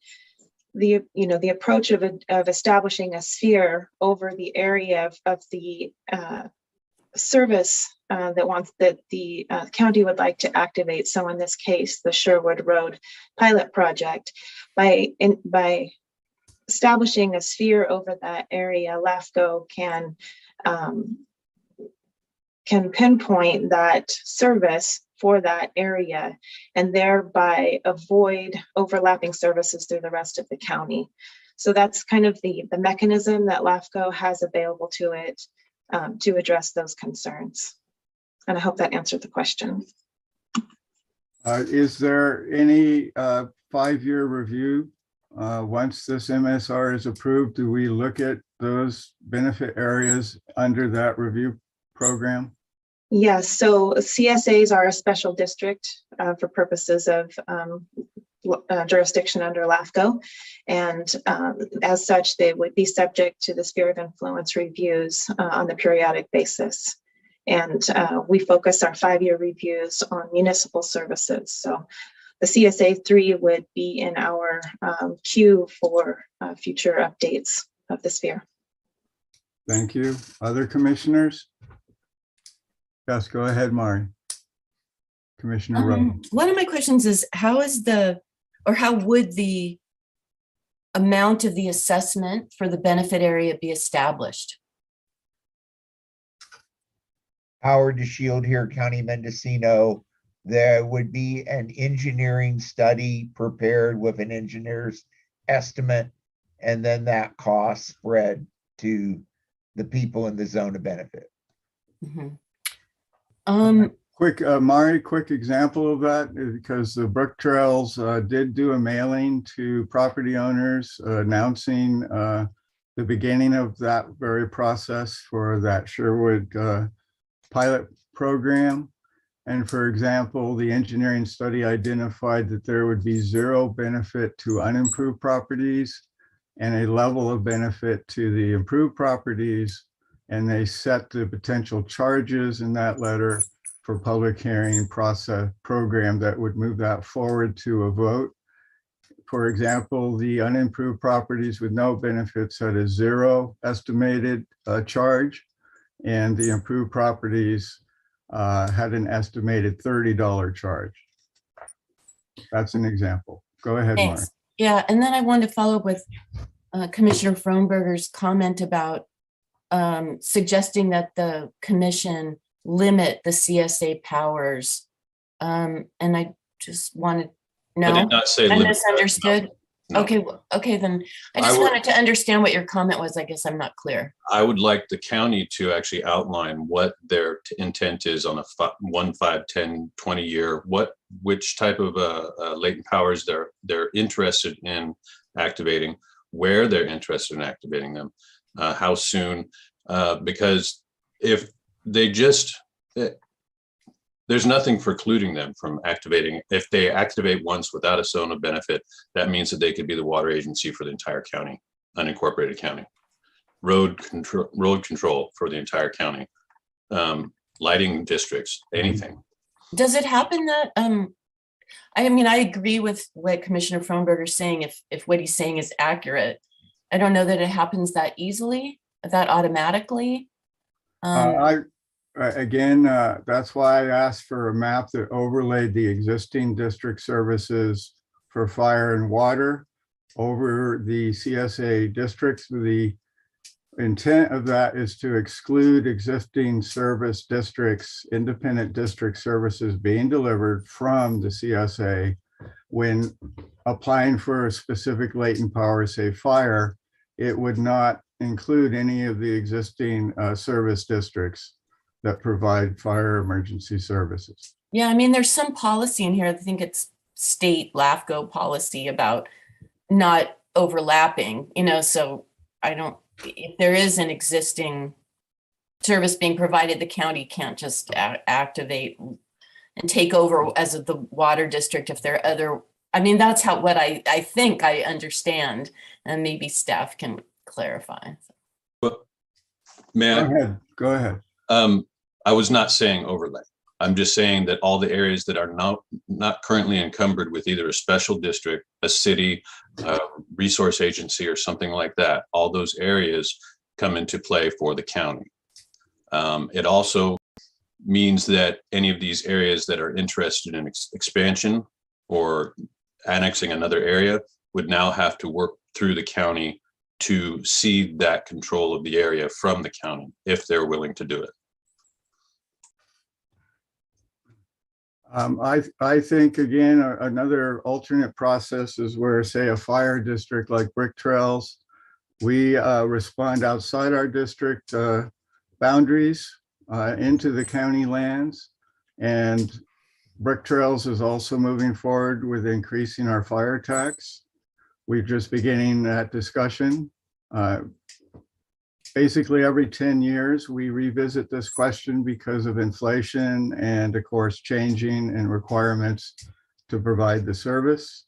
S4: the approach of establishing a sphere over the area of the service that the county would like to activate. So in this case, the Sherwood Road pilot project, by establishing a sphere over that area, LAFCO can pinpoint that service for that area and thereby avoid overlapping services through the rest of the county. So that's kind of the mechanism that LAFCO has available to it to address those concerns. And I hope that answered the question.
S1: Is there any 5-year review? Once this MSR is approved, do we look at those benefit areas under that review program?
S4: Yes, so CSAs are a special district for purposes of jurisdiction under LAFCO. And as such, they would be subject to the sphere of influence reviews on the periodic basis. And we focus our 5-year reviews on municipal services. So the CSA 3 would be in our queue for future updates of the sphere.
S1: Thank you. Other commissioners? Yes, go ahead, Mari. Commissioner Rowe.
S5: One of my questions is how would the amount of the assessment for the benefit area be established?
S11: Howard DeShield here, County Mendocino. There would be an engineering study prepared with an engineer's estimate, and then that cost spread to the people in the zone of benefit.
S5: Mm-hmm.
S1: Quick, Mari, quick example of that, because the Brook Trails did do a mailing to property owners announcing the beginning of that very process for that Sherwood pilot program. And for example, the engineering study identified that there would be 0 benefit to unimproved properties and a level of benefit to the improved properties. And they set the potential charges in that letter for public hearing process program that would move that forward to a vote. For example, the unimproved properties with no benefits had a 0 estimated charge, and the improved properties had an estimated $30 charge. That's an example. Go ahead, Mark.
S5: Thanks. Yeah, and then I wanted to follow up with Commissioner Frohnberger's comment about suggesting that the commission limit the CSA powers. And I just wanted,
S9: I did
S5: no,
S9: not say
S5: I
S9: limit.
S5: misunderstood.
S9: No.
S5: Okay, then I
S9: I
S5: just
S9: would-
S5: wanted to understand what your comment was. I guess I'm not clear.
S9: I would like the county to actually outline what their intent is on a 1, 5, 10, 20 year, which type of latent powers they're interested in activating, where they're interested in activating them, how soon, because if they just, there's nothing precluding them from activating. If they activate once without a zone of benefit, that means that they could be the water agency for the entire county, unincorporated county. Road control for the entire county, lighting districts, anything.
S5: Does it happen that, I mean, I agree with what Commissioner Frohnberger is saying, if what he's saying is accurate. I don't know that it happens that easily, that automatically.
S1: Again, that's why I asked for a map that overlaid the existing district services for fire and water over the CSA districts. The intent of that is to exclude existing service districts, independent district services being delivered from the CSA when applying for a specific latent power, say fire. It would not include any of the existing service districts that provide fire emergency services.
S5: Yeah, I mean, there's some policy in here. I think it's state LAFCO policy about not overlapping, so I don't, if there is an existing service being provided, the county can't just activate and take over as of the water district if there are other, I mean, that's what I think I understand, and maybe staff can clarify.
S9: But man,
S1: Go ahead.
S9: I was not saying overlay. I'm just saying that all the areas that are not currently encumbered with either a special district, a city, resource agency, or something like that, all those areas come into play for the county. It also means that any of these areas that are interested in expansion or annexing another area would now have to work through the county to cede that control of the area from the county if they're willing to do it.
S1: I think, again, another alternate process is where, say, a fire district like Brick Trails, we respond outside our district boundaries into the county lands. And Brick Trails is also moving forward with increasing our fire tax. We're just beginning that discussion. Basically, every 10 years, we revisit this question because of inflation and, of course, changing in requirements to provide the service.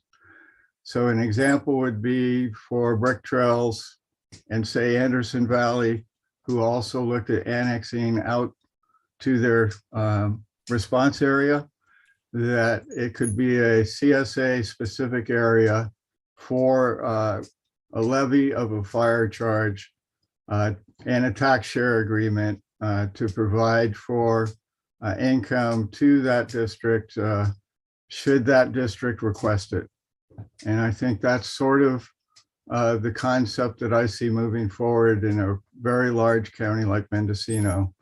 S1: So an example would be for Brick Trails and, say, Anderson Valley, who also looked at annexing out to their response area, that it could be a CSA specific area for a levy of a fire charge and a tax share agreement to provide for income to that district should that district request it. And I think that's sort of the concept that I see moving forward in a very large county like Mendocino.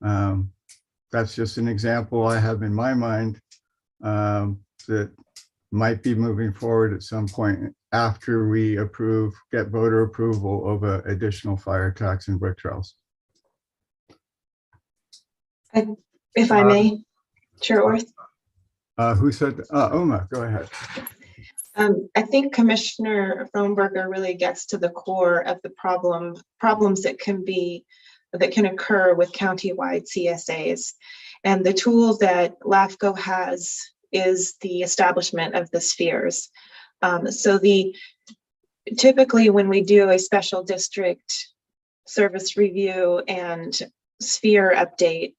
S1: That's just an example I have in my mind that might be moving forward at some point after we get voter approval of an additional fire tax in Brick Trails.
S4: If I may, Chair Orth.
S1: Who said, Uma, go ahead.
S4: I think Commissioner Frohnberger really gets to the core of the problems that can occur with countywide CSAs. And the tool that LAFCO has is the establishment of the spheres. Typically when we do a special district service review and sphere update,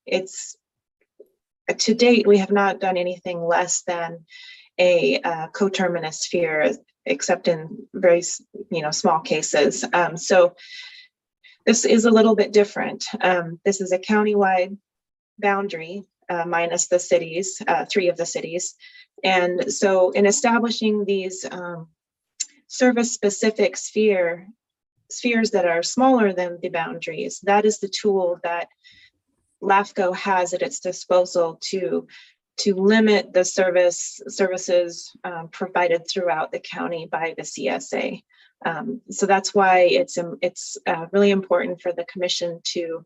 S4: to date, we have not done anything less than a coterminous sphere, except in very small cases. So this is a little bit different. This is a countywide boundary minus the cities, 3 of the cities. And so in establishing these service-specific spheres that are smaller than the boundaries, that is the tool that LAFCO has at its disposal to limit the services provided throughout the county by the CSA. So that's why it's really important for the commission to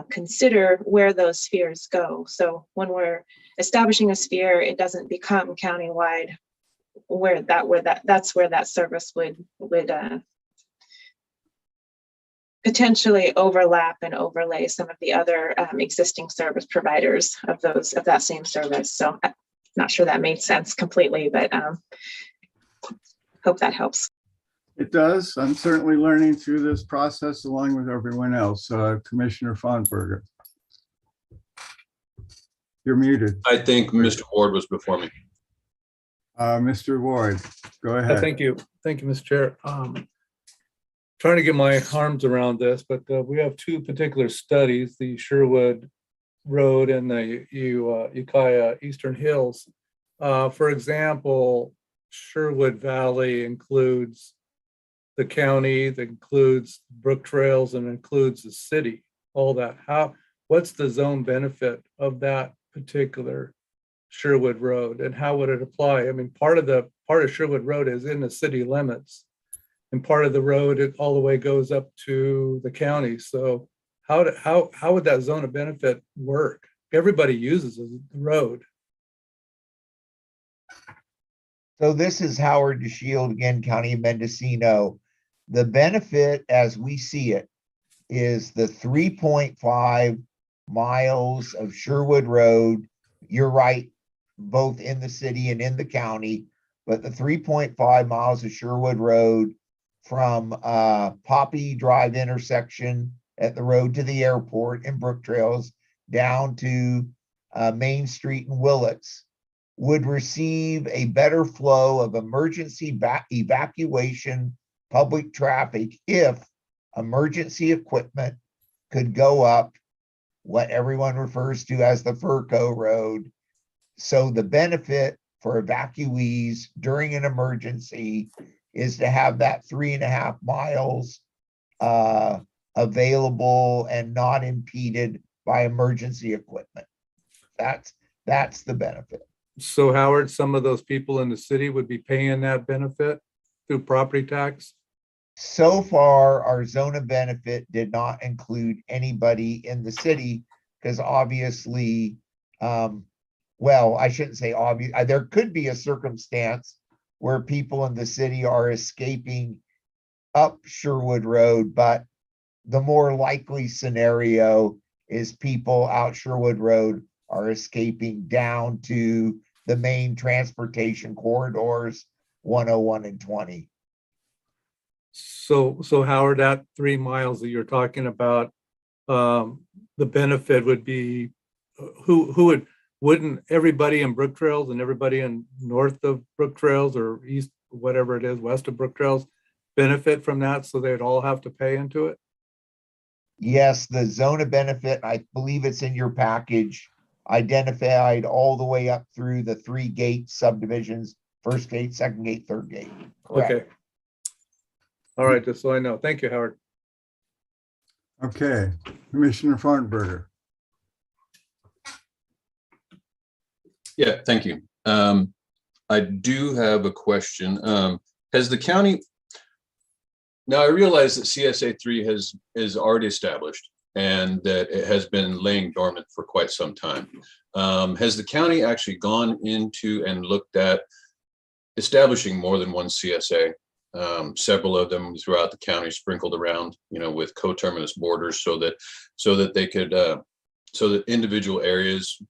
S4: consider where those spheres go. So when we're establishing a sphere, it doesn't become countywide that's where that service would potentially overlap and overlay some of the other existing service providers of that same service. So I'm not sure that made sense completely, but hope that helps.
S1: It does. I'm certainly learning through this process along with everyone else. Commissioner Fonberger. You're muted.
S9: I think Mr. Ward was before me.
S1: Mr. Ward, go ahead.
S6: Thank you. Thank you, Mr. Chair. Trying to get my arms around this, but we have two particular studies, the Sherwood Road and the Ukiah Eastern Hills. For example, Sherwood Valley includes the county, that includes brook trails, and includes the city, all that. What's the zone benefit of that particular Sherwood Road, and how would it apply? I mean, part of Sherwood Road is in the city limits, and part of the road it all the way goes up to the county. So how would that zone of benefit work? Everybody uses the road.
S11: So this is Howard DeShield again, County of Mendocino. The benefit as we see it is the 3.5 miles of Sherwood Road. You're right, both in the city and in the county, but the 3.5 miles of Sherwood Road from Poppy Drive intersection at the road to the airport and Brook Trails down to Main Street and Willits would receive a better flow of emergency evacuation public traffic if emergency equipment could go up what everyone refers to as the FERCO road. So the benefit for evacuees during an emergency is to have that 3.5 miles available and not impeded by emergency equipment. That's the benefit.
S6: So Howard, some of those people in the city would be paying that benefit through property tax?
S11: So far, our zone of benefit did not include anybody in the city because obviously, well, I shouldn't say obvious. There could be a circumstance where people in the city are escaping up Sherwood Road, but the more likely scenario is people out Sherwood Road are escaping down to the main transportation corridors, 101 and 20.
S6: So Howard, that 3 miles that you're talking about, the benefit would be wouldn't everybody in Brook Trails and everybody in north of Brook Trails or east, whatever it is, west of Brook Trails benefit from that? So they'd all have to pay into it?
S11: Yes, the zone of benefit, I believe it's in your package, identified all the way up through the 3 gate subdivisions, first gate, second gate, third gate. Correct.
S6: Okay. All right, just so I know. Thank you, Howard.
S1: Okay, Commissioner Farnberger.
S9: Yeah, thank you. I do have a question. Has the county, now I realize that CSA 3 is already established and that it has been laying dormant for quite some time. Has the county actually gone into and looked at establishing more than one CSA? Several of them throughout the county sprinkled around, with coterminous borders so that they could, so that individual areas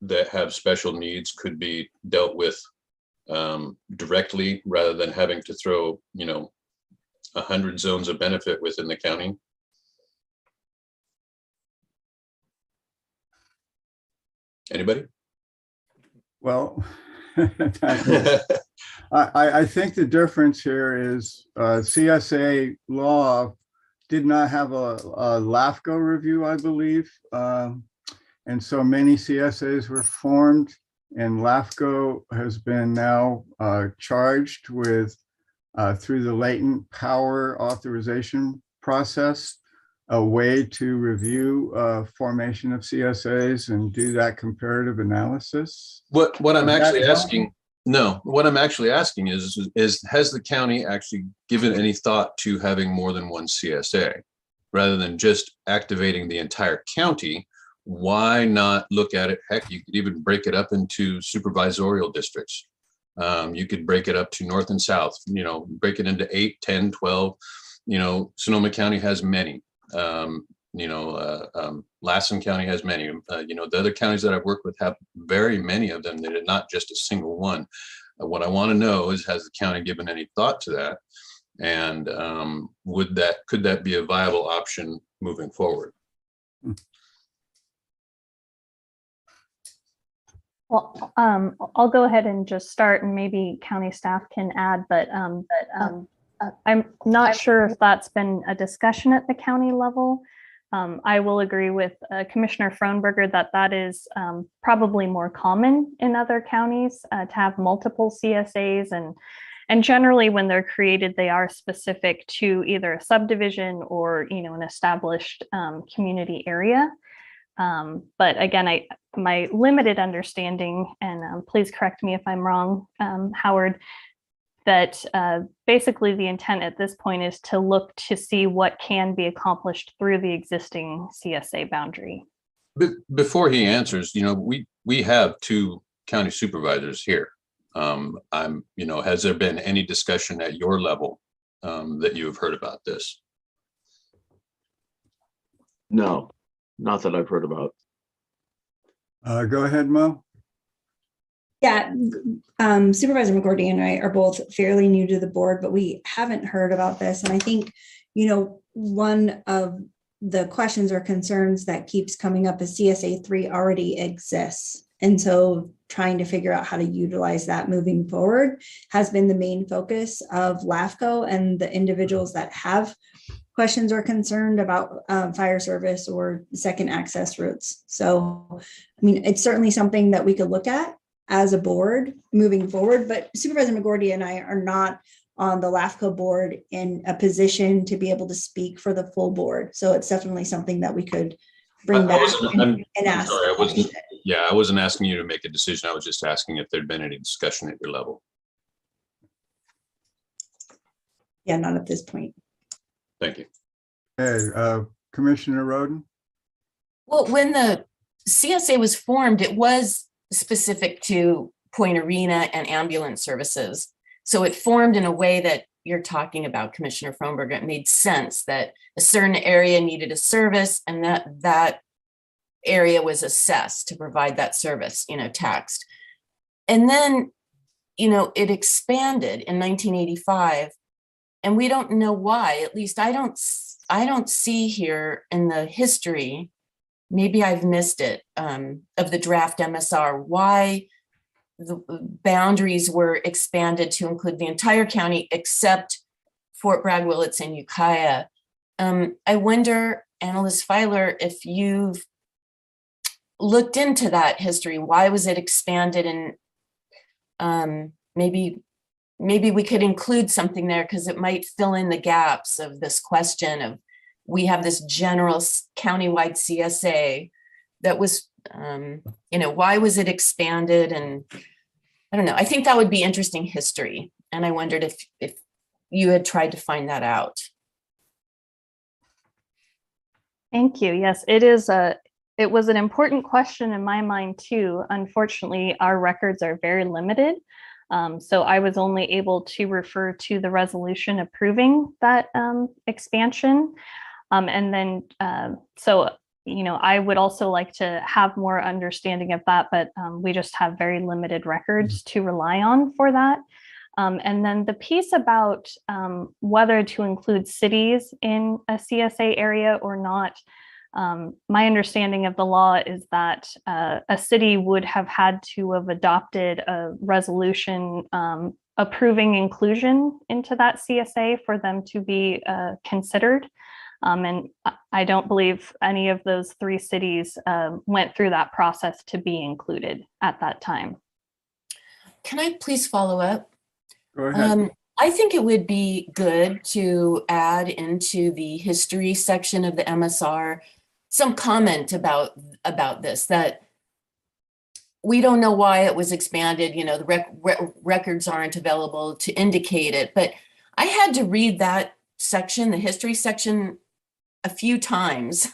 S9: that have special needs could be dealt with directly rather than having to throw, 100 zones of benefit within the county. Anybody?
S1: Well, I think the difference here is CSA law did not have a LAFCO review, I believe. And so many CSAs were formed, and LAFCO has been now charged with through the latent power authorization process, a way to review formation of CSAs and do that comparative analysis?
S9: What I'm
S1: Is that
S9: actually
S1: possible?
S9: asking, no, what I'm actually asking is has the county actually given any thought to having more than one CSA? Rather than just activating the entire county, why not look at it? Heck, you could even break it up into supervisorial districts. You could break it up to north and south, you know, break it into 8, 10, 12. You know, Sonoma County has many. Lassen County has many. The other counties that I've worked with have very many of them. They're not just a single one. What I want to know is, has the county given any thought to that? And could that be a viable option moving forward?
S10: Well, I'll go ahead and just start, and maybe county staff can add, but I'm not sure if that's been a discussion at the county level. I will agree with Commissioner Frohnberger that is probably more common in other counties to have multiple CSAs, and generally when they're created, they are specific to either a subdivision or, you know, an established community area. But again, my limited understanding, and please correct me if I'm wrong, Howard, that basically the intent at this point is to look to see what can be accomplished through the existing CSA boundary.
S9: Before he answers, you know, we have 2 county supervisors here. Has there been any discussion at your level that you have heard about this?
S3: No, not that I've heard about.
S1: Go ahead, Mo.
S12: Yeah, Supervisor McGordy and I are both fairly new to the board, but we haven't heard about this. And I think, you know, one of the questions or concerns that keeps coming up is CSA 3 already exists. And so trying to figure out how to utilize that moving forward has been the main focus of LAFCO and the individuals that have questions or concerned about fire service or second access routes. So, I mean, it's certainly something that we could look at as a board moving forward, but Supervisor McGordy and I are not on the LAFCO board in a position to be able to speak for the full board. So it's definitely something that we could bring back and ask.
S9: Sorry, I wasn't asking you to make a decision. I was just asking if there'd been any discussion at your level.
S12: Yeah, not at this point.
S9: Thank you.
S1: Hey, Commissioner Roden?
S5: Well, when the CSA was formed, it was specific to Point Arena and ambulance services. So it formed in a way that you're talking about, Commissioner Frohnberger. It made sense that a certain area needed a service, and that area was assessed to provide that service, you know, taxed. And then, you know, it expanded in 1985, and we don't know why. At least I don't see here in the history, maybe I've missed it, of the draft MSR, why the boundaries were expanded to include the entire county except Fort Bragg, Willits, and Ukiah. I wonder, Analyst Filer, if you've looked into that history. Why was it expanded? And maybe we could include something there, because it might fill in the gaps of this question of, we have this general countywide CSA that was, why was it expanded? And I don't know. I think that would be interesting history. And I wondered if you had tried to find that out.
S10: Thank you. Yes, it was an important question in my mind too. Unfortunately, our records are very limited. So I was only able to refer to the resolution approving that expansion. And then, I would also like to have more understanding of that, but we just have very limited records to rely on for that. And then the piece about whether to include cities in a CSA area or not, my understanding of the law is that a city would have had to have adopted a resolution approving inclusion into that CSA for them to be considered. And I don't believe any of those 3 cities went through that process to be included at that time.
S5: Can I please follow up?
S1: Go ahead.
S5: I think it would be good to add into the history section of the MSR some comment about this, that we don't know why it was expanded, you know, the records aren't available to indicate it, but I had to read that section, the history section, a few times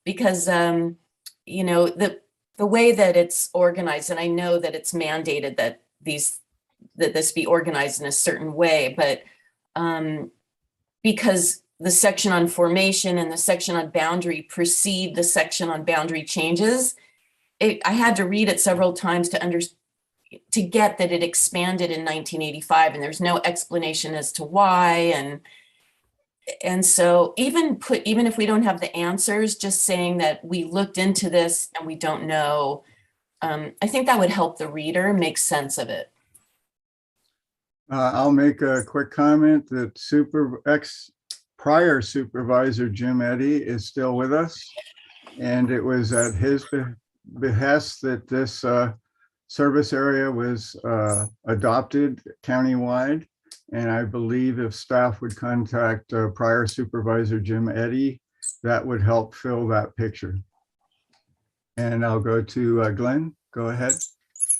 S5: because, you know, the way that it's organized, and I know that it's mandated that this be organized in a certain way, but because the section on formation and the section on boundary precede the section on boundary changes, I had to read it several times to get that it expanded in 1985, and there's no explanation as to why. And so even if we don't have the answers, just saying that we looked into this and we don't know, I think that would help the reader make sense of it.
S1: I'll make a quick comment that prior supervisor Jim Eddy is still with us. And it was at his behest that this service area was adopted countywide. And I believe if staff would contact prior supervisor Jim Eddy, that would help fill that picture. And I'll go to Glenn. Go ahead.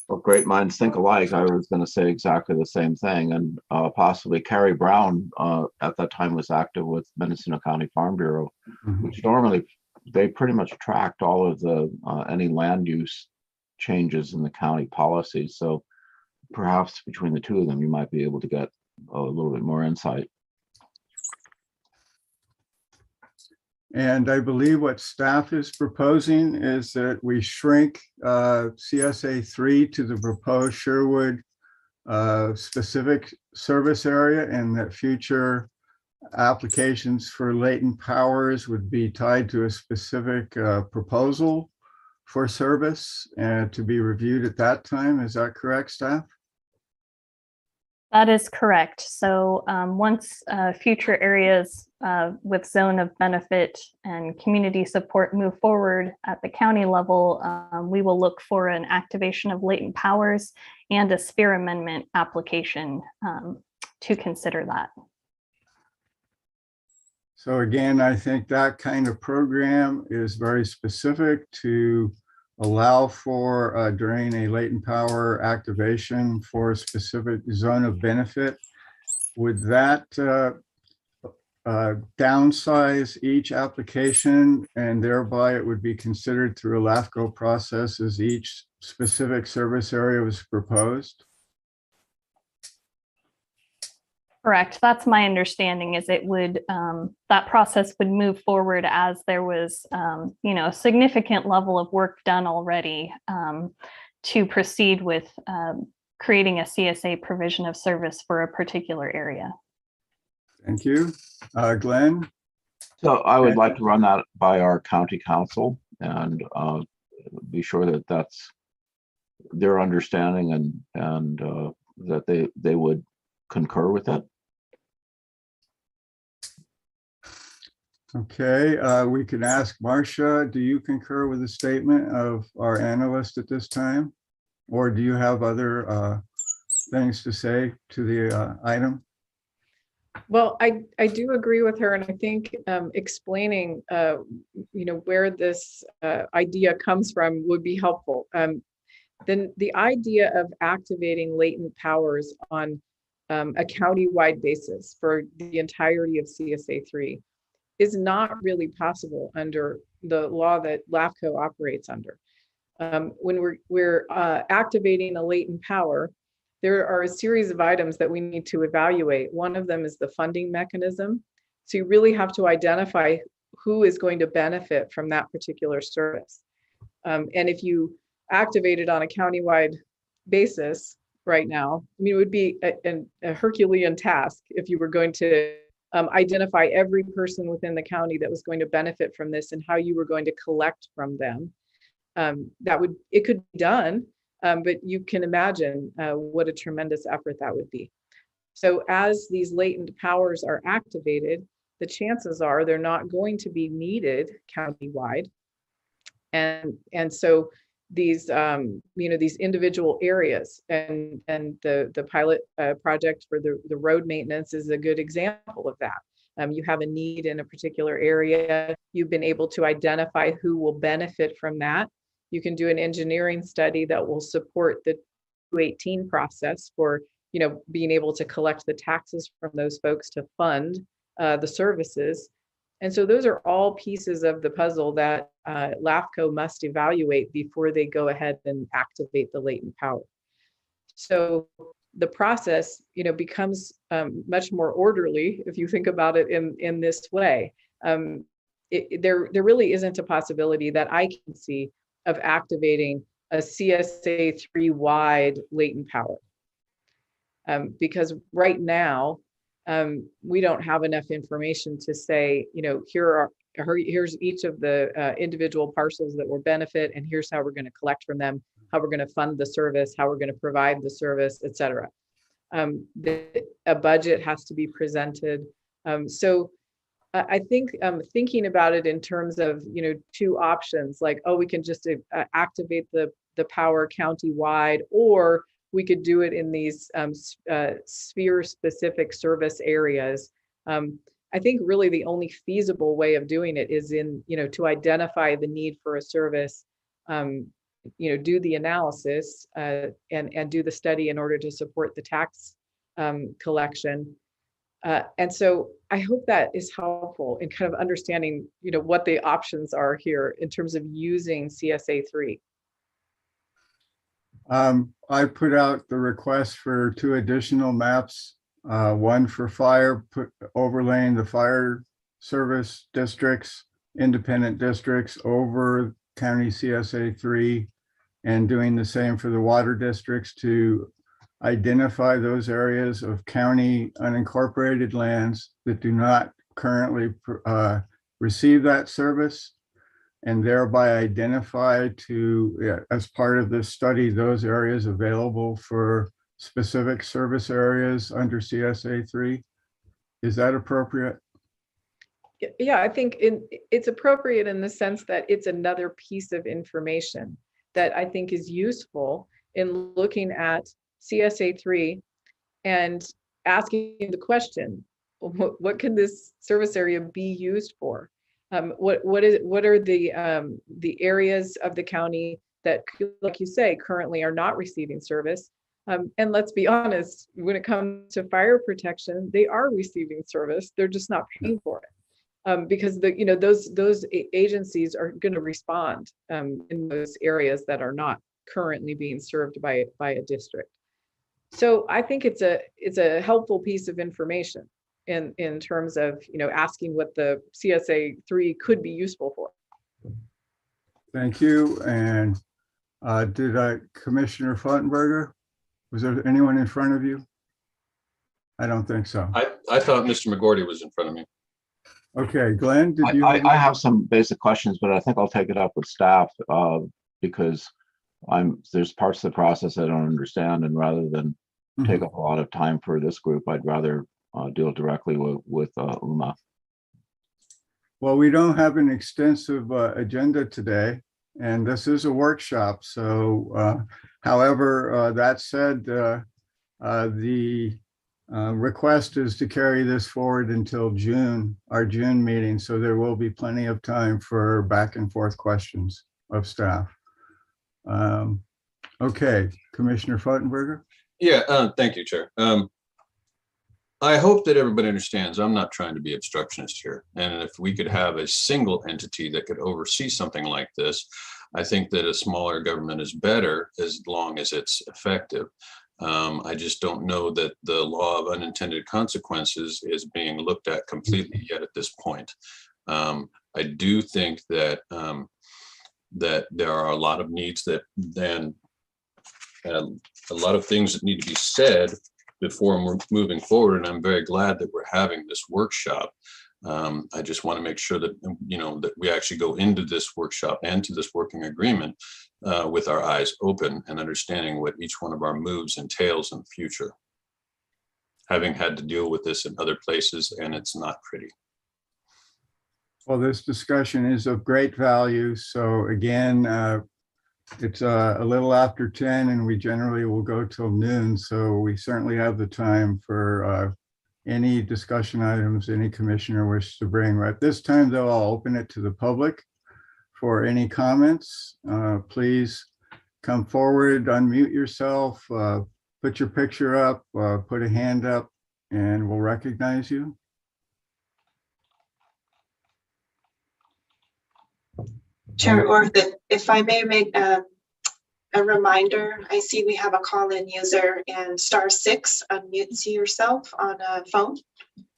S3: Well, great minds think alike. I was going to say exactly the same thing. And possibly Carrie Brown at that time was active with Mendocino County Farm Bureau, which normally they pretty much tracked all of the any land use changes in the county policy. So perhaps between the two of them, you might be able to get a little bit more insight.
S1: And I believe what staff is proposing is that we shrink CSA 3 to the proposed Sherwood specific service area, and that future applications for latent powers would be tied to a specific proposal for service and to be reviewed at that time. Is that correct, staff?
S10: That is correct. So once future areas with zone of benefit and community support move forward at the county level, we will look for an activation of latent powers and a sphere amendment application to consider that.
S1: So again, I think that kind of program is very specific to allow for during a latent power activation for a specific zone of benefit. Would that downsize each application, and thereby it would be considered through a LAFCO process as each specific service area was proposed?
S10: Correct. That's my understanding, is it would, that process would move forward as there was, you know, a significant level of work done already to proceed with creating a CSA provision of service for a particular area.
S1: Thank you. Glenn?
S3: So I would like to run that by our county council and be sure that that's their understanding and that they would concur with that.
S1: Okay, we can ask Marcia, do you concur with the statement of our analyst at this time? Or do you have other things to say to the item?
S7: Well, I do agree with her, and I think explaining, you know, where this idea comes from would be helpful. Then the idea of activating latent powers on a county-wide basis for the entirety of CSA 3 is not really possible under the law that LAFCO operates under. When we're activating a latent power, there are a series of items that we need to evaluate. One of them is the funding mechanism. So you really have to identify who is going to benefit from that particular service. And if you activate it on a countywide basis right now, I mean, it would be a Herculean task if you were going to identify every person within the county that was going to benefit from this and how you were going to collect from them. It could be done, but you can imagine what a tremendous effort that would be. So as these latent powers are activated, the chances are they're not going to be needed countywide. And so these these individual areas, and the pilot project for the road maintenance is a good example of that. You have a need in a particular area. You've been able to identify who will benefit from that. You can do an engineering study that will support the 218 process for being able to collect the taxes from those folks to fund the services. And so those are all pieces of the puzzle that LAFCO must evaluate before they go ahead and activate the latent power. So the process, becomes much more orderly if you think about it in this way. There really isn't a possibility that I can see of activating a CSA3 wide latent power, because right now we don't have enough information to say, here's each of the individual parcels that will benefit, and here's how we're going to collect from them, how we're going to fund the service, how we're going to provide the service, et cetera. A budget has to be presented. So I think thinking about it in terms of, two options, like, oh, we can just activate the power county-wide, or we could do it in these sphere-specific service areas. I think really the only feasible way of doing it is to identify the need for a service, do the analysis and do the study in order to support the tax collection. And so I hope that is helpful in kind of understanding, what the options are here in terms of using CSA3.
S1: I put out the request for 2 additional maps, one for fire, overlaying the fire service districts, independent districts over county CSA3, and doing the same for the water districts to identify those areas of county unincorporated lands that do not currently receive that service, and thereby identify as part of this study, those areas available for specific service areas under CSA3. Is that appropriate?
S7: Yeah, I think it's appropriate in the sense that it's another piece of information that I think is useful in looking at CSA3 and asking the question, what can this service area be used for? What are the areas of the county that, like you say, currently are not receiving service? And let's be honest, when it comes to fire protection, they are receiving service. They're just not paying for it, because those agencies are going to respond in those areas that are not currently being served by a district. So I think it's a helpful piece of information in terms of asking what the CSA3 could be useful for.
S1: Thank you. And Commissioner Fluttenberger, was there anyone in front of you? I don't think so.
S9: I thought Mr. McGorty was in front of me.
S1: Okay, Glenn, did you?
S3: I have some basic questions, but I think I'll take it up with staff because there's parts of the process I don't understand, and rather than take up a lot of time for this group, I'd rather deal directly with UMA.
S1: Well, we don't have an extensive agenda today, and this is a workshop. So, however, that said, the request is to carry this forward until June, our June meeting. So there will be plenty of time for back and forth questions of staff. Okay, Commissioner Fluttenberger.
S9: Yeah, thank you, Chair. I hope that everybody understands I'm not trying to be obstructionist here. And if we could have a single entity that could oversee something like this, I think that a smaller government is better as long as it's effective. I just don't know that the law of unintended consequences is being looked at completely yet at this point. I do think that that there are a lot of needs that then a lot of things that need to be said before we're moving forward. And I'm very glad that we're having this workshop. I just want to make sure that, that we actually go into this workshop and to this working agreement with our eyes open and understanding what each one of our moves entails in the future. Having had to deal with this in other places, and it's not pretty.
S1: Well, this discussion is of great value. So again, it's a little after 10 and we generally will go till noon. So we certainly have the time for any discussion items any commissioner wishes to bring. At this time, though, I'll open it to the public for any comments. Please come forward, unmute yourself, put your picture up, put a hand up, and we'll recognize you.
S4: Chair Orth, if I may make a reminder, I see we have a call-in user, and *6 unmutes yourself on a phone.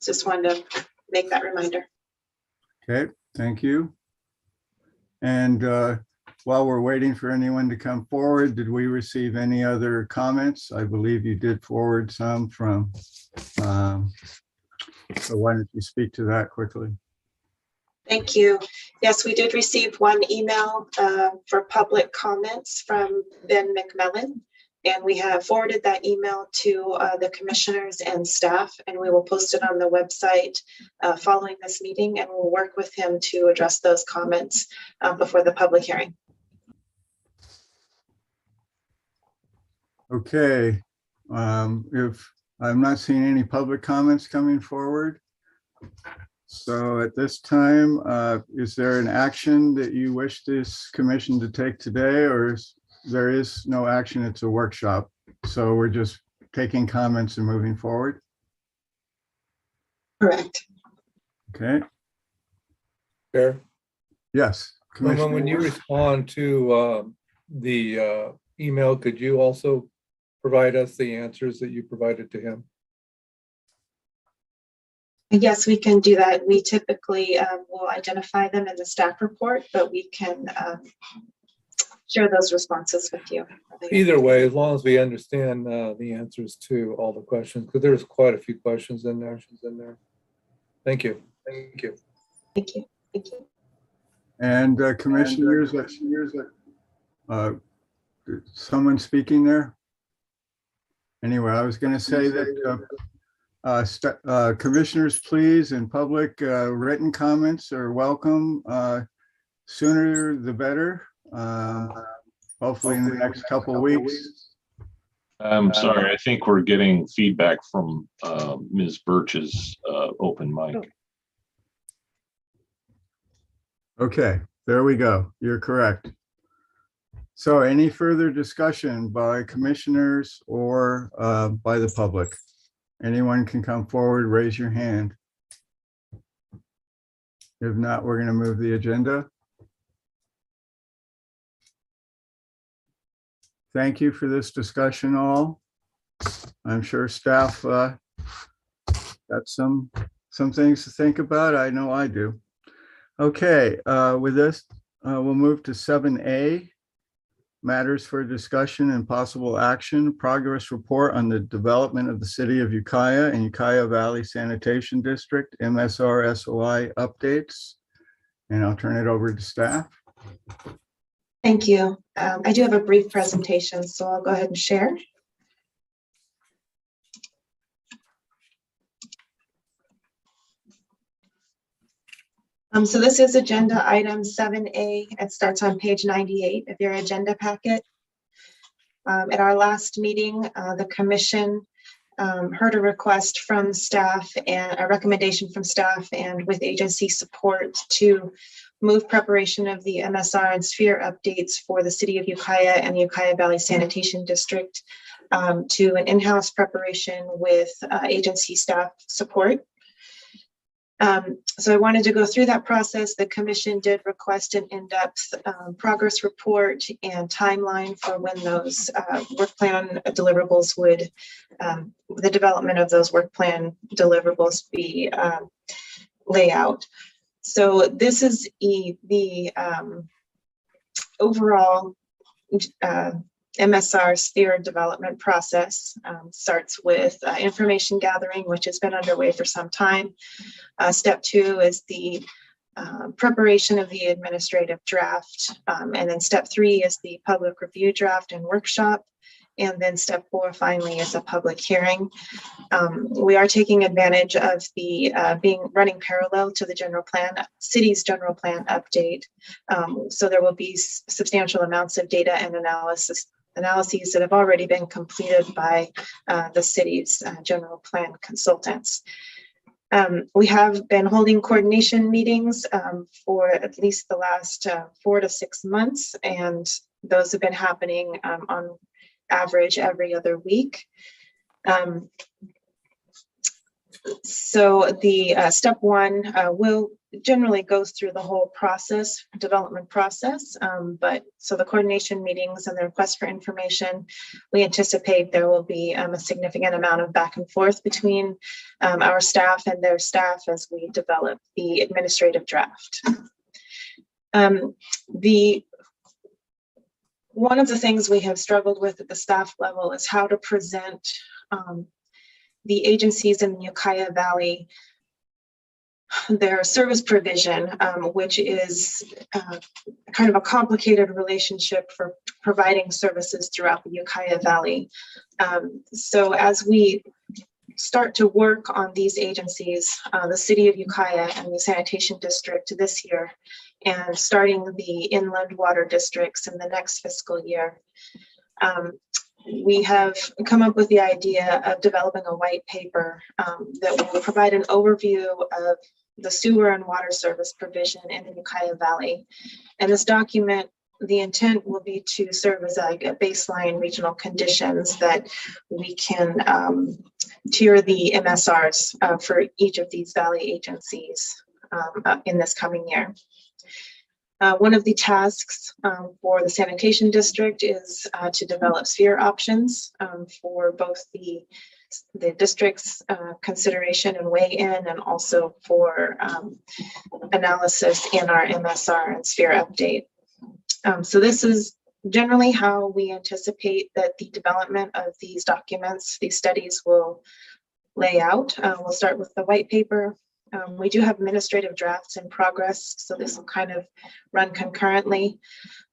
S4: Just wanted to make that reminder.
S1: Okay, thank you. And while we're waiting for anyone to come forward, did we receive any other comments? I believe you did forward some from, so why don't you speak to that quickly?
S4: Thank you. Yes, we did receive one email for public comments from Ben McMillan, and we have forwarded that email to the commissioners and staff, and we will post it on the website following this meeting, and we'll work with him to address those comments before the public hearing.
S1: Okay, if I'm not seeing any public comments coming forward. So at this time, is there an action that you wish this commission to take today, or there is no action? It's a workshop. So we're just taking comments and moving forward?
S4: Correct.
S1: Okay.
S6: Chair,
S1: Yes.
S6: when you respond to the email, could you also provide us the answers that you provided to him?
S4: Yes, we can do that. We typically will identify them in the staff report, but we can share those responses with you.
S6: Either way, as long as we understand the answers to all the questions, because there's quite a few questions in there. Thank you. Thank you.
S4: Thank you. Thank you.
S1: And commissioners, someone speaking there? Anyway, I was going to say that commissioners, please, and public written comments are welcome. Sooner the better. Hopefully in the next couple of weeks.
S8: I'm sorry, I think we're getting feedback from Ms. Birch's open mic.
S1: Okay, there we go. You're correct. So any further discussion by commissioners or by the public? Anyone can come forward, raise your hand. If not, we're going to move the agenda. Thank you for this discussion all. I'm sure staff got some things to think about. I know I do. Okay, with this, we'll move to 7A. Matters for discussion and possible action, progress report on the development of the city of Ukiah and Ukiah Valley Sanitation District, MSR SOI updates. And I'll turn it over to staff.
S4: Thank you. I do have a brief presentation, so I'll go ahead and share. So this is agenda item 7A. It starts on page 98 of your agenda packet. At our last meeting, the commission heard a request from staff and a recommendation from staff and with agency support to move preparation of the MSR and sphere updates for the city of Ukiah and the Ukiah Valley Sanitation District to an in-house preparation with agency staff support. So I wanted to go through that process. The commission did request an in-depth progress report and timeline for when those work plan deliverables would, the development of those work plan deliverables be lay out. So this is the overall MSR sphere development process. Starts with information gathering, which has been underway for some time. Step 2 is the preparation of the administrative draft. And then step 3 is the public review draft and workshop. And then step 4 finally is a public hearing. We are taking advantage of the running parallel to the city's general plan update. So there will be substantial amounts of data and analyses that have already been completed by the city's general plan consultants. We have been holding coordination meetings for at least the last 4 to 6 months, and those have been happening on average every other week. So the step 1 will generally goes through the whole development process. But so the coordination meetings and the request for information, we anticipate there will be a significant amount of back and forth between our staff and their staff as we develop the administrative draft. One of the things we have struggled with at the staff level is how to present the agencies in the Ukiah Valley their service provision, which is kind of a complicated relationship for providing services throughout the Ukiah Valley. So as we start to work on these agencies, the City of Ukiah and the Sanitation District this year, and starting the inland water districts in the next fiscal year, we have come up with the idea of developing a white paper that will provide an overview of the sewer and water service provision in the Ukiah Valley. And this document, the intent will be to serve as a baseline regional conditions that we can tier the MSRs for each of these valley agencies in this coming year. One of the tasks for the Sanitation District is to develop sphere options for both the district's consideration and weigh-in, and also for analysis in our MSR and sphere update. So this is generally how we anticipate that the development of these documents, these studies, will lay out. We'll start with the white paper. We do have administrative drafts in progress, so this will kind of run concurrently.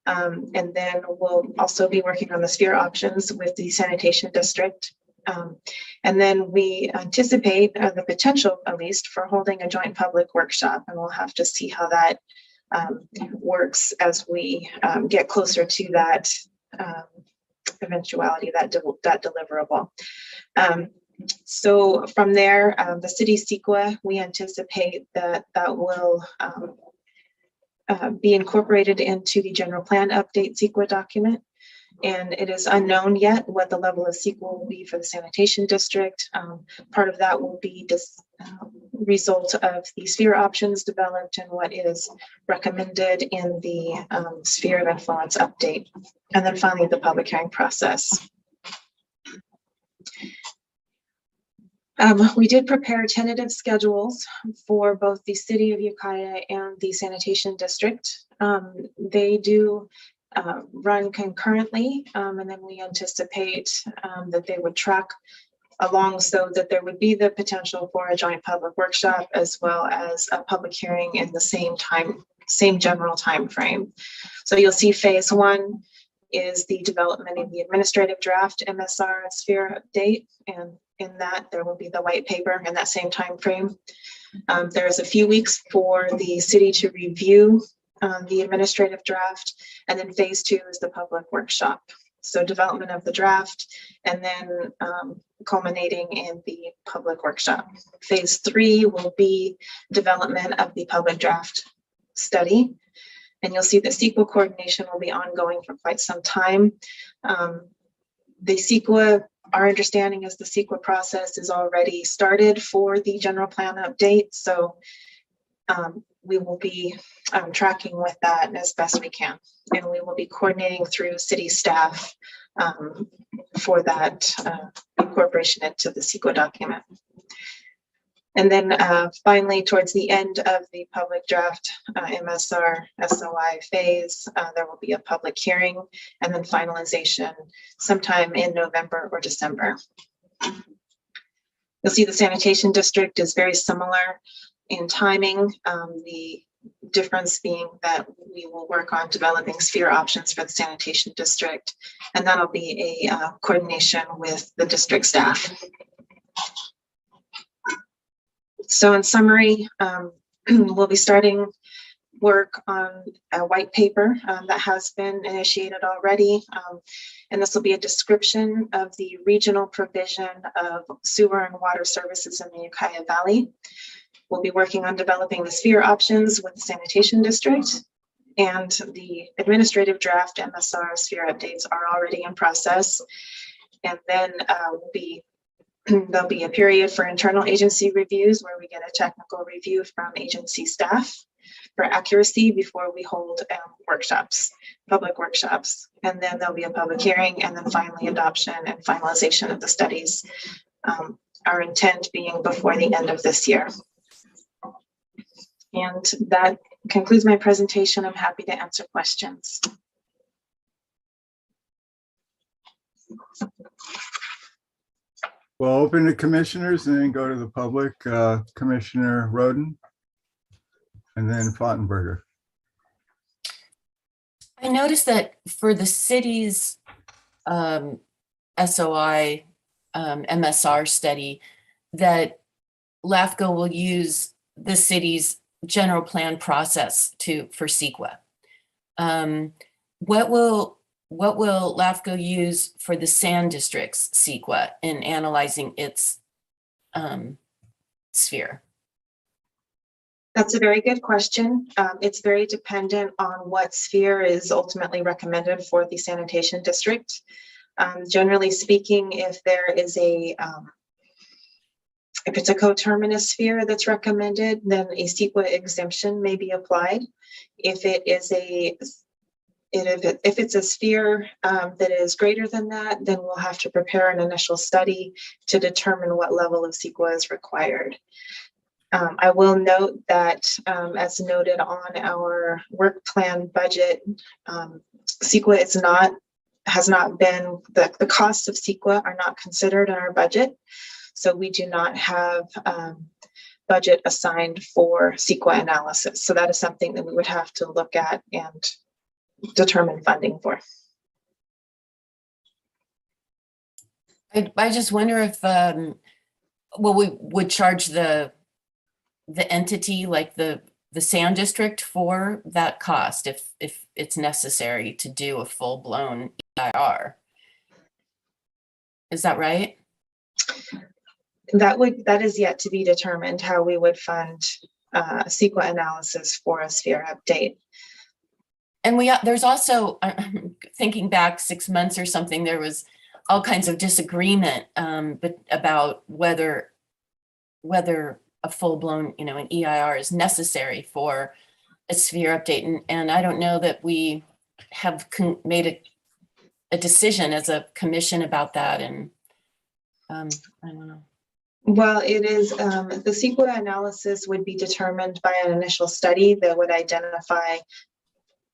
S4: And then we'll also be working on the sphere options with the Sanitation District. And then we anticipate the potential, at least, for holding a joint public workshop, and we'll have to see how that works as we get closer to that eventuality, that deliverable. So from there, the city CEQA, we anticipate that will be incorporated into the general plan update CEQA document. And it is unknown yet what the level of CEQA will be for the Sanitation District. Part of that will be this result of the sphere options developed and what is recommended in the sphere of influence update. And then finally, the public hearing process. We did prepare tentative schedules for both the City of Ukiah and the Sanitation District. They do run concurrently, and then we anticipate that they would track along so that there would be the potential for a joint public workshop as well as a public hearing in the same general time frame. So you'll see phase 1 is the development of the administrative draft MSR and sphere update, and in that there will be the white paper in that same time frame. There's a few weeks for the city to review the administrative draft, and then phase 2 is the public workshop. So development of the draft, and then culminating in the public workshop. Phase 3 will be development of the public draft study. And you'll see that CEQA coordination will be ongoing for quite some time. The CEQA, our understanding is the CEQA process is already started for the general plan update. So we will be tracking with that as best we can. And we will be coordinating through city staff for that incorporation into the CEQA document. And then finally, towards the end of the public draft MSR SOI phase, there will be a public hearing and then finalization sometime in November or December. You'll see the Sanitation District is very similar in timing. The difference being that we will work on developing sphere options for the sanitation district, and that'll be a coordination with the district staff. So in summary, we'll be starting work on a white paper that has been initiated already. And this will be a description of the regional provision of sewer and water services in the Ukiah Valley. We'll be working on developing the sphere options with the sanitation district, and the administrative draft MSR sphere updates are already in process. And then there'll be a period for internal agency reviews where we get a technical review from agency staff for accuracy before we hold workshops, public workshops. And then there'll be a public hearing, and then finally adoption and finalization of the studies. Our intent being before the end of this year. And that concludes my presentation. I'm happy to answer questions.
S1: We'll open to commissioners and then go to the public. Commissioner Roden and then Fottenberger.
S5: I noticed that for the city's SOI MSR study, that LAFCO will use the city's general plan process for CEQA. What will LAFCO use for the Sand District's CEQA in analyzing its sphere?
S4: That's a very good question. It's very dependent on what sphere is ultimately recommended for the sanitation district. Generally speaking, if there is if it's a coterminous sphere that's recommended, then a CEQA exemption may be applied. If it is if it's a sphere that is greater than that, then we'll have to prepare an initial study to determine what level of CEQA is required. I will note that, as noted on our work plan budget, CEQA has not been, the costs of CEQA are not considered in our budget. So we do not have budget assigned for CEQA analysis. So that is something that we would have to look at and determine funding for.
S5: I just wonder if, we would charge the entity like the Sand District for that cost if it's necessary to do a full-blown EIR. Is that right?
S4: That is yet to be determined how we would fund CEQA analysis for a sphere update.
S5: And there's also, thinking back 6 months or something, there was all kinds of disagreement but about whether a full-blown, an EIR is necessary for a sphere update. And I don't know that we have made a decision as a commission about that. And I don't know.
S4: Well, it is, the CEQA analysis would be determined by an initial study that would identify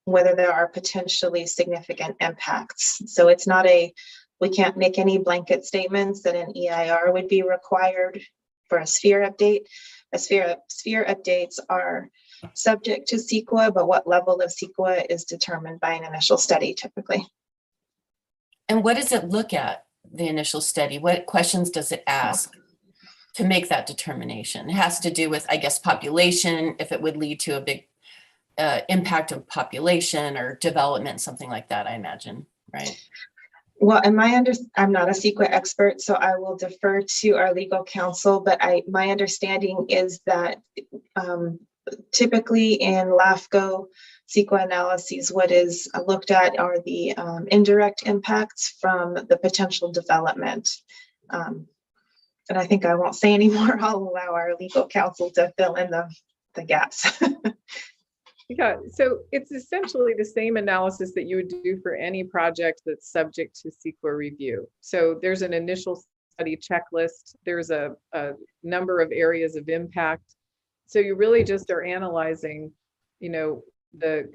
S4: whether there are potentially significant impacts. So it's not we can't make any blanket statements that an EIR would be required for a sphere update. Sphere updates are subject to CEQA, but what level of CEQA is determined by an initial study typically.
S5: And what does it look at, the initial study? What questions does it ask to make that determination? It has to do with, I guess, population, if it would lead to a big impact of population or development, something like that, I imagine, right?
S4: Well, I'm not a CEQA expert, so I will defer to our legal counsel, but my understanding is that typically in LAFCO CEQA analyses, what is looked at are the indirect impacts from the potential development. And I think I won't say any more. I'll allow our legal counsel to fill in the gaps.
S7: Yeah, so it's essentially the same analysis that you would do for any project that's subject to CEQA review. So there's an initial study checklist. There's a number of areas of impact. So you really just are analyzing, the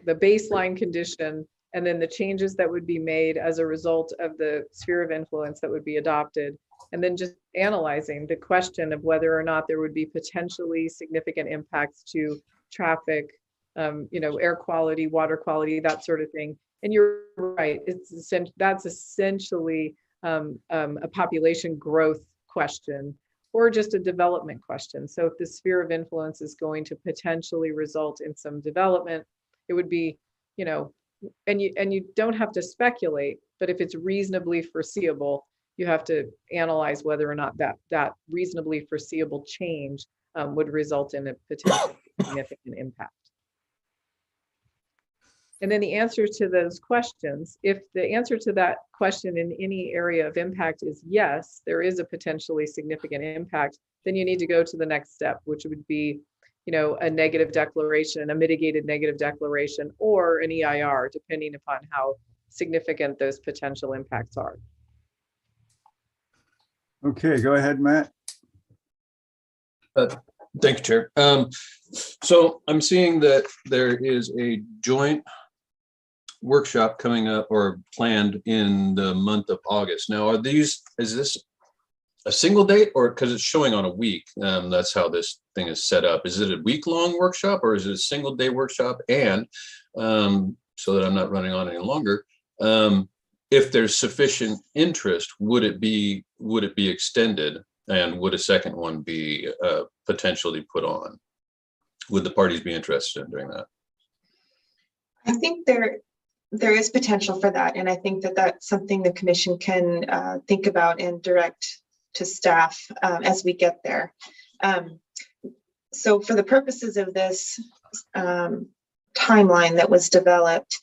S7: baseline condition and then the changes that would be made as a result of the sphere of influence that would be adopted. And then just analyzing the question of whether or not there would be potentially significant impacts to traffic, air quality, water quality, that sort of thing. And you're right, that's essentially a population growth question or just a development question. So if the sphere of influence is going to potentially result in some development, it would be, and you don't have to speculate, but if it's reasonably foreseeable, you have to analyze whether or not that reasonably foreseeable change would result in a potentially significant impact. And then the answer to those questions, if the answer to that question in any area of impact is yes, there is a potentially significant impact, then you need to go to the next step, which would be, a negative declaration, a mitigated negative declaration, or an EIR, depending upon how significant those potential impacts are.
S1: Okay, go ahead, Matt.
S9: Thank you, Chair. So I'm seeing that there is a joint workshop coming up or planned in the month of August. Now, is this a single date, or because it's showing on a week? That's how this thing is set up. Is it a week-long workshop, or is it a single day workshop? And so that I'm not running on any longer, if there's sufficient interest, would it be extended, and would a second one be potentially put on? Would the parties be interested in doing that?
S4: I think there is potential for that. And I think that that's something the commission can think about and direct to staff as we get there. So for the purposes of this timeline that was developed,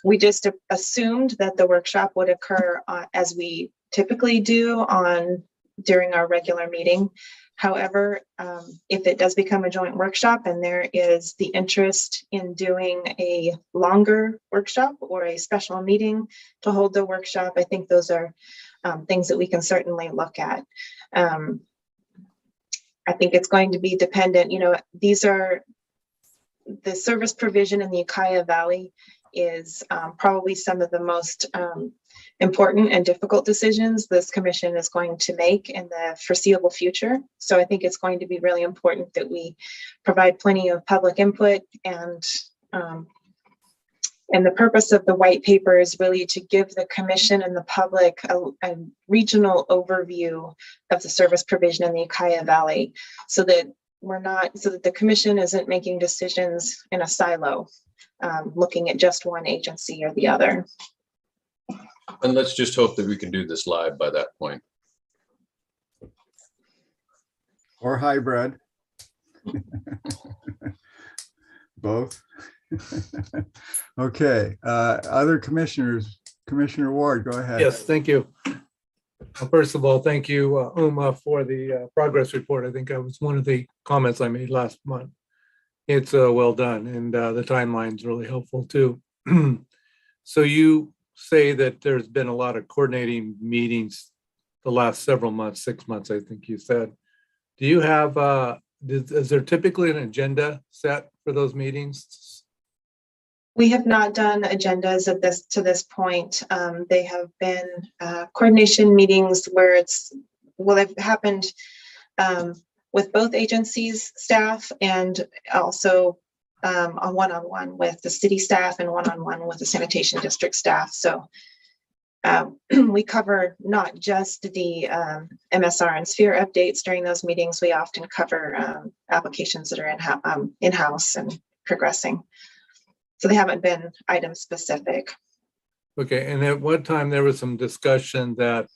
S4: we just assumed that the workshop would occur as we typically do during our regular meeting. However, if it does become a joint workshop and there is the interest in doing a longer workshop or a special meeting to hold the workshop, I think those are things that we can certainly look at. I think it's going to be dependent, these are the service provision in the Ukiah Valley is probably some of the most important and difficult decisions this commission is going to make in the foreseeable future. So I think it's going to be really important that we provide plenty of public input, and the purpose of the white paper is really to give the commission and the public a regional overview of the service provision in the Ukiah Valley, so that the commission isn't making decisions in a silo, looking at just one agency or the other.
S9: And let's just hope that we can do this live by that point.
S1: Or hybrid. Both. Okay, other commissioners, Commissioner Ward, go ahead.
S6: Yes, thank you. First of all, thank you, Uma, for the progress report. I think that was one of the comments I made last month. It's well done, and the timeline's really helpful too. So you say that there's been a lot of coordinating meetings the last several months, 6 months, I think you said. Do you have, is there typically an agenda set for those meetings?
S4: We have not done agendas to this point. They have been coordination meetings where they've happened with both agencies' staff, and also a one-on-one with the city staff and one-on-one with the sanitation district staff. So we cover not just the MSR and sphere updates during those meetings. We often cover applications that are in-house and progressing. So they haven't been item specific.
S6: Okay, and at one time there was some discussion that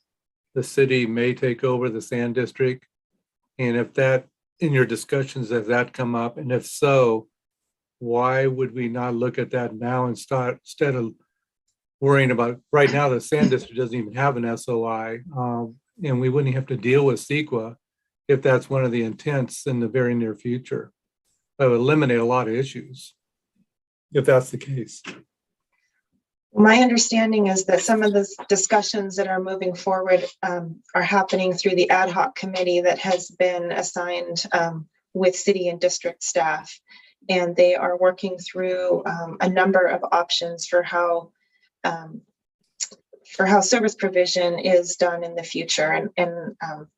S6: the city may take over the sand district. And if that, in your discussions, has that come up? And if so, why would we not look at that now and start, instead of worrying about, right now the sand district doesn't even have an SOI, and we wouldn't have to deal with CEQA if that's one of the intents in the very near future. That would eliminate a lot of issues if that's the case.
S4: My understanding is that some of the discussions that are moving forward are happening through the ad hoc committee that has been assigned with city and district staff. And they are working through a number of options for how service provision is done in the future. And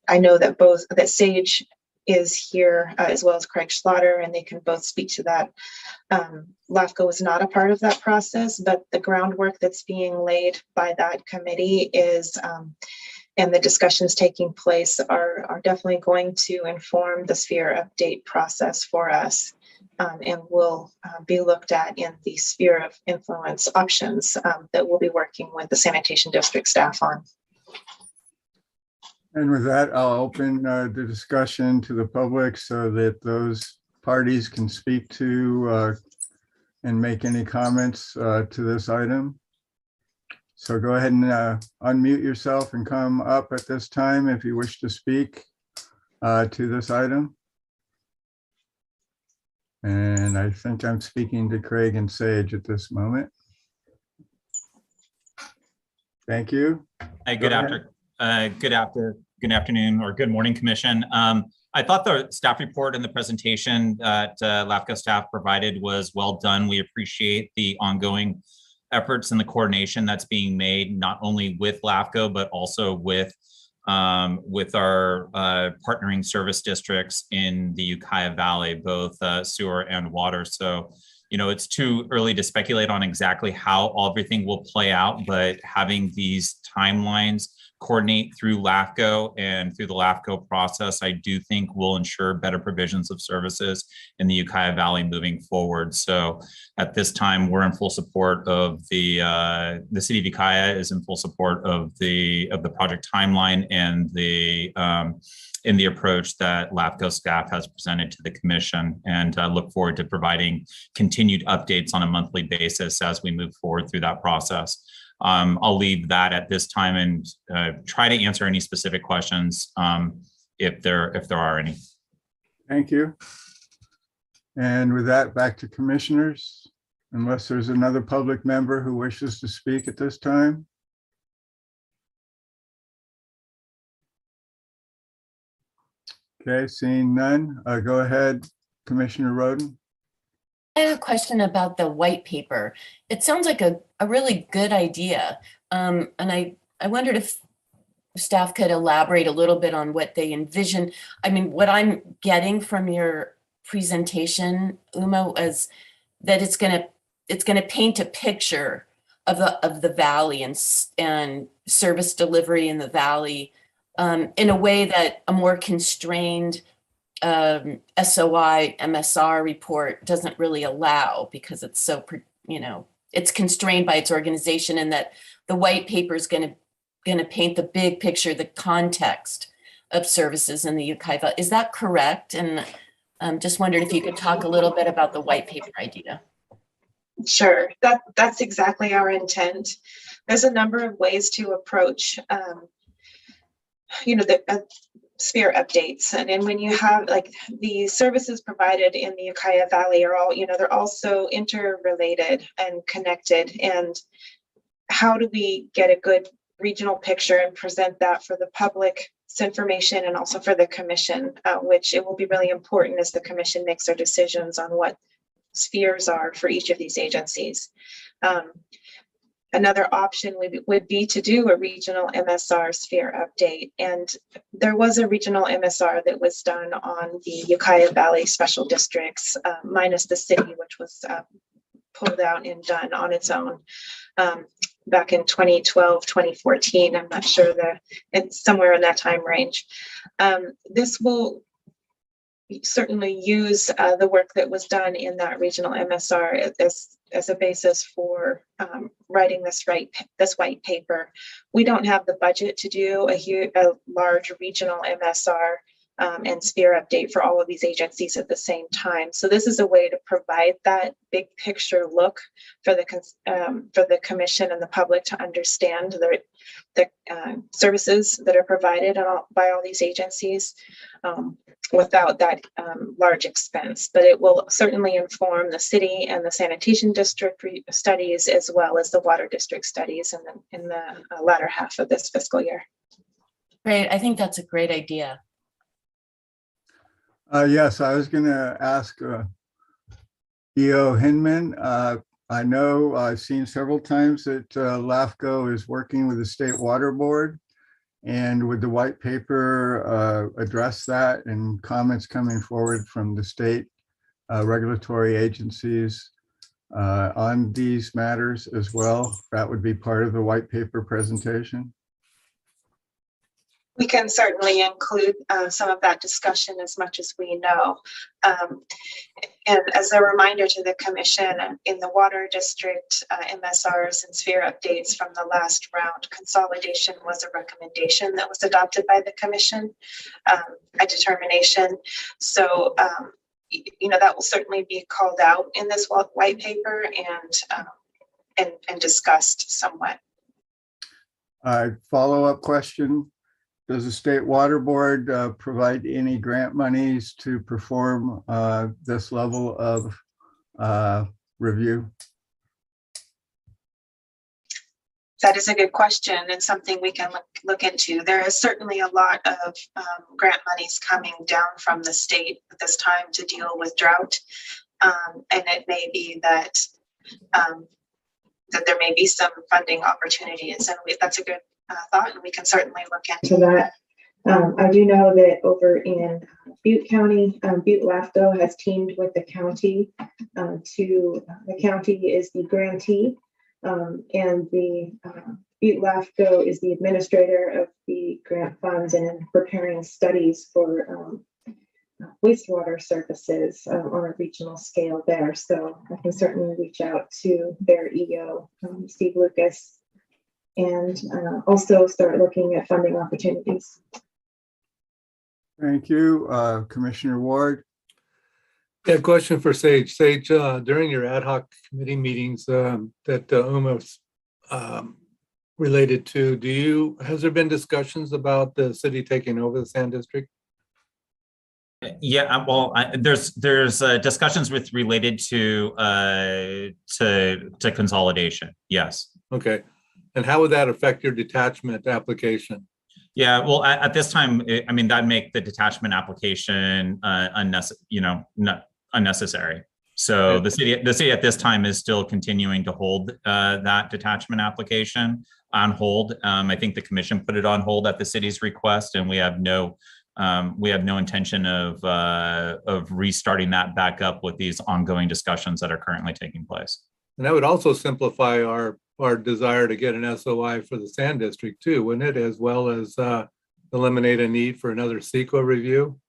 S4: I know that SAGE is here, as well as Craig Schlatter, and they can both speak to that. LAFCO is not a part of that process, but the groundwork that's being laid by that committee is, and the discussions taking place are definitely going to inform the sphere update process for us, and will be looked at in the sphere of influence options that we'll be working with the sanitation district staff on.
S1: And with that, I'll open the discussion to the public so that those parties can speak to and make any comments to this item. So go ahead and unmute yourself and come up at this time if you wish to speak to this item. And I think I'm speaking to Craig and Sage at this moment. Thank you.
S13: Hi,
S1: Go
S13: good afternoon or good morning, Commission. I thought the staff report and the presentation that LAFCO staff provided was well done. We appreciate the ongoing efforts and the coordination that's being made, not only with LAFCO, but also with our partnering service districts in the Ukiah Valley, both sewer and water. So, you know, it's too early to speculate on exactly how everything will play out, but having these timelines coordinate through LAFCO and through the LAFCO process, I do think will ensure better provisions of services in the Ukiah Valley moving forward. So at this time, we're in full support of the city of Ukiah is in full support of the project timeline and in the approach that LAFCO staff has presented to the commission, and look forward to providing continued updates on a monthly basis as we move forward through that process. I'll leave that at this time and try to answer any specific questions if there are any.
S1: Thank you. And with that, back to commissioners, unless there's another public member who wishes to speak at this time. Okay, seeing none, go ahead, Commissioner Roden.
S5: I have a question about the white paper. It sounds like a really good idea. And I wondered if staff could elaborate a little bit on what they envision. I mean, what I'm getting from your presentation, Uma, is that it's gonna paint a picture of the valley and service delivery in the valley in a way that a more constrained SOI MSR report doesn't really allow, because it's so, you know, it's constrained by its organization, and that the white paper is going to paint the big picture, the context of services in the Ukiah. Is that correct? And I'm just wondering if you could talk a little bit about the white paper idea.
S4: Sure, that's exactly our intent. There's a number of ways to approach, you know, the sphere updates. And then when you have like the services provided in the Ukiah Valley are all, you know, they're also interrelated and connected. And how do we get a good regional picture and present that for the public's information and also for the commission, which it will be really important as the commission makes their decisions on what spheres are for each of these agencies. Another option would be to do a regional MSR sphere update. And there was a regional MSR that was done on the Ukiah Valley special districts, minus the city, which was pulled out and done on its own back in 2012, 2014. I'm not sure it's somewhere in that time range. This will certainly use the work that was done in that regional MSR as a basis for writing this white paper. We don't have the budget to do a large regional MSR and sphere update for all of these agencies at the same time. So this is a way to provide that big picture look for the commission and the public to understand the services that are provided by all these agencies without that large expense. But it will certainly inform the city and the sanitation district studies, as well as the water district studies in the latter half of this fiscal year.
S5: Great, I think that's a great idea.
S1: Yes, I was going to ask E.O. Hinman. I know I've seen several times that LAFCO is working with the State Water Board, And would the white paper address that and comments coming forward from the state regulatory agencies on these matters as well? That would be part of the white paper presentation.
S4: We can certainly include some of that discussion as much as we know. And as a reminder to the commission, in the water district MSRs and sphere updates from the last round, consolidation was a recommendation that was adopted by the commission, a determination. So, you know, that will certainly be called out in this white paper and discussed somewhat.
S1: Follow-up question. Does the State Water Board provide any grant monies to perform this level of review?
S4: That is a good question and something we can look into. There is certainly a lot of grant monies coming down from the state at this time to deal with drought. And it may be that that there may be some funding opportunities, and that's a good thought, and we can certainly look into that. I do know that over in Butte County, Butte LAFCO has teamed with the county the county is the grantee, and the Butte LAFCO is the administrator of the grant funds and preparing studies for wastewater services on a regional scale there. So I can certainly reach out to their EO, Steve Lucas, and also start looking at funding opportunities.
S1: Thank you. Commissioner Ward.
S6: Yeah, question for Sage. Sage, during your ad hoc committee meetings that UMA's related to, has there been discussions about the city taking over the Sand District?
S13: Yeah, well, there's discussions related to consolidation. Yes.
S6: Okay, and how would that affect your detachment application?
S13: Yeah, well, at this time, I mean, that'd make the detachment application unnecessary. So the city at this time is still continuing to hold that detachment application on hold. I think the commission put it on hold at the city's request, and we have no intention of restarting that back up with these ongoing discussions that are currently taking place.
S6: And that would also simplify our desire to get an SOI for the Sand District too, wouldn't it? As well as eliminate a need for another CEQA review.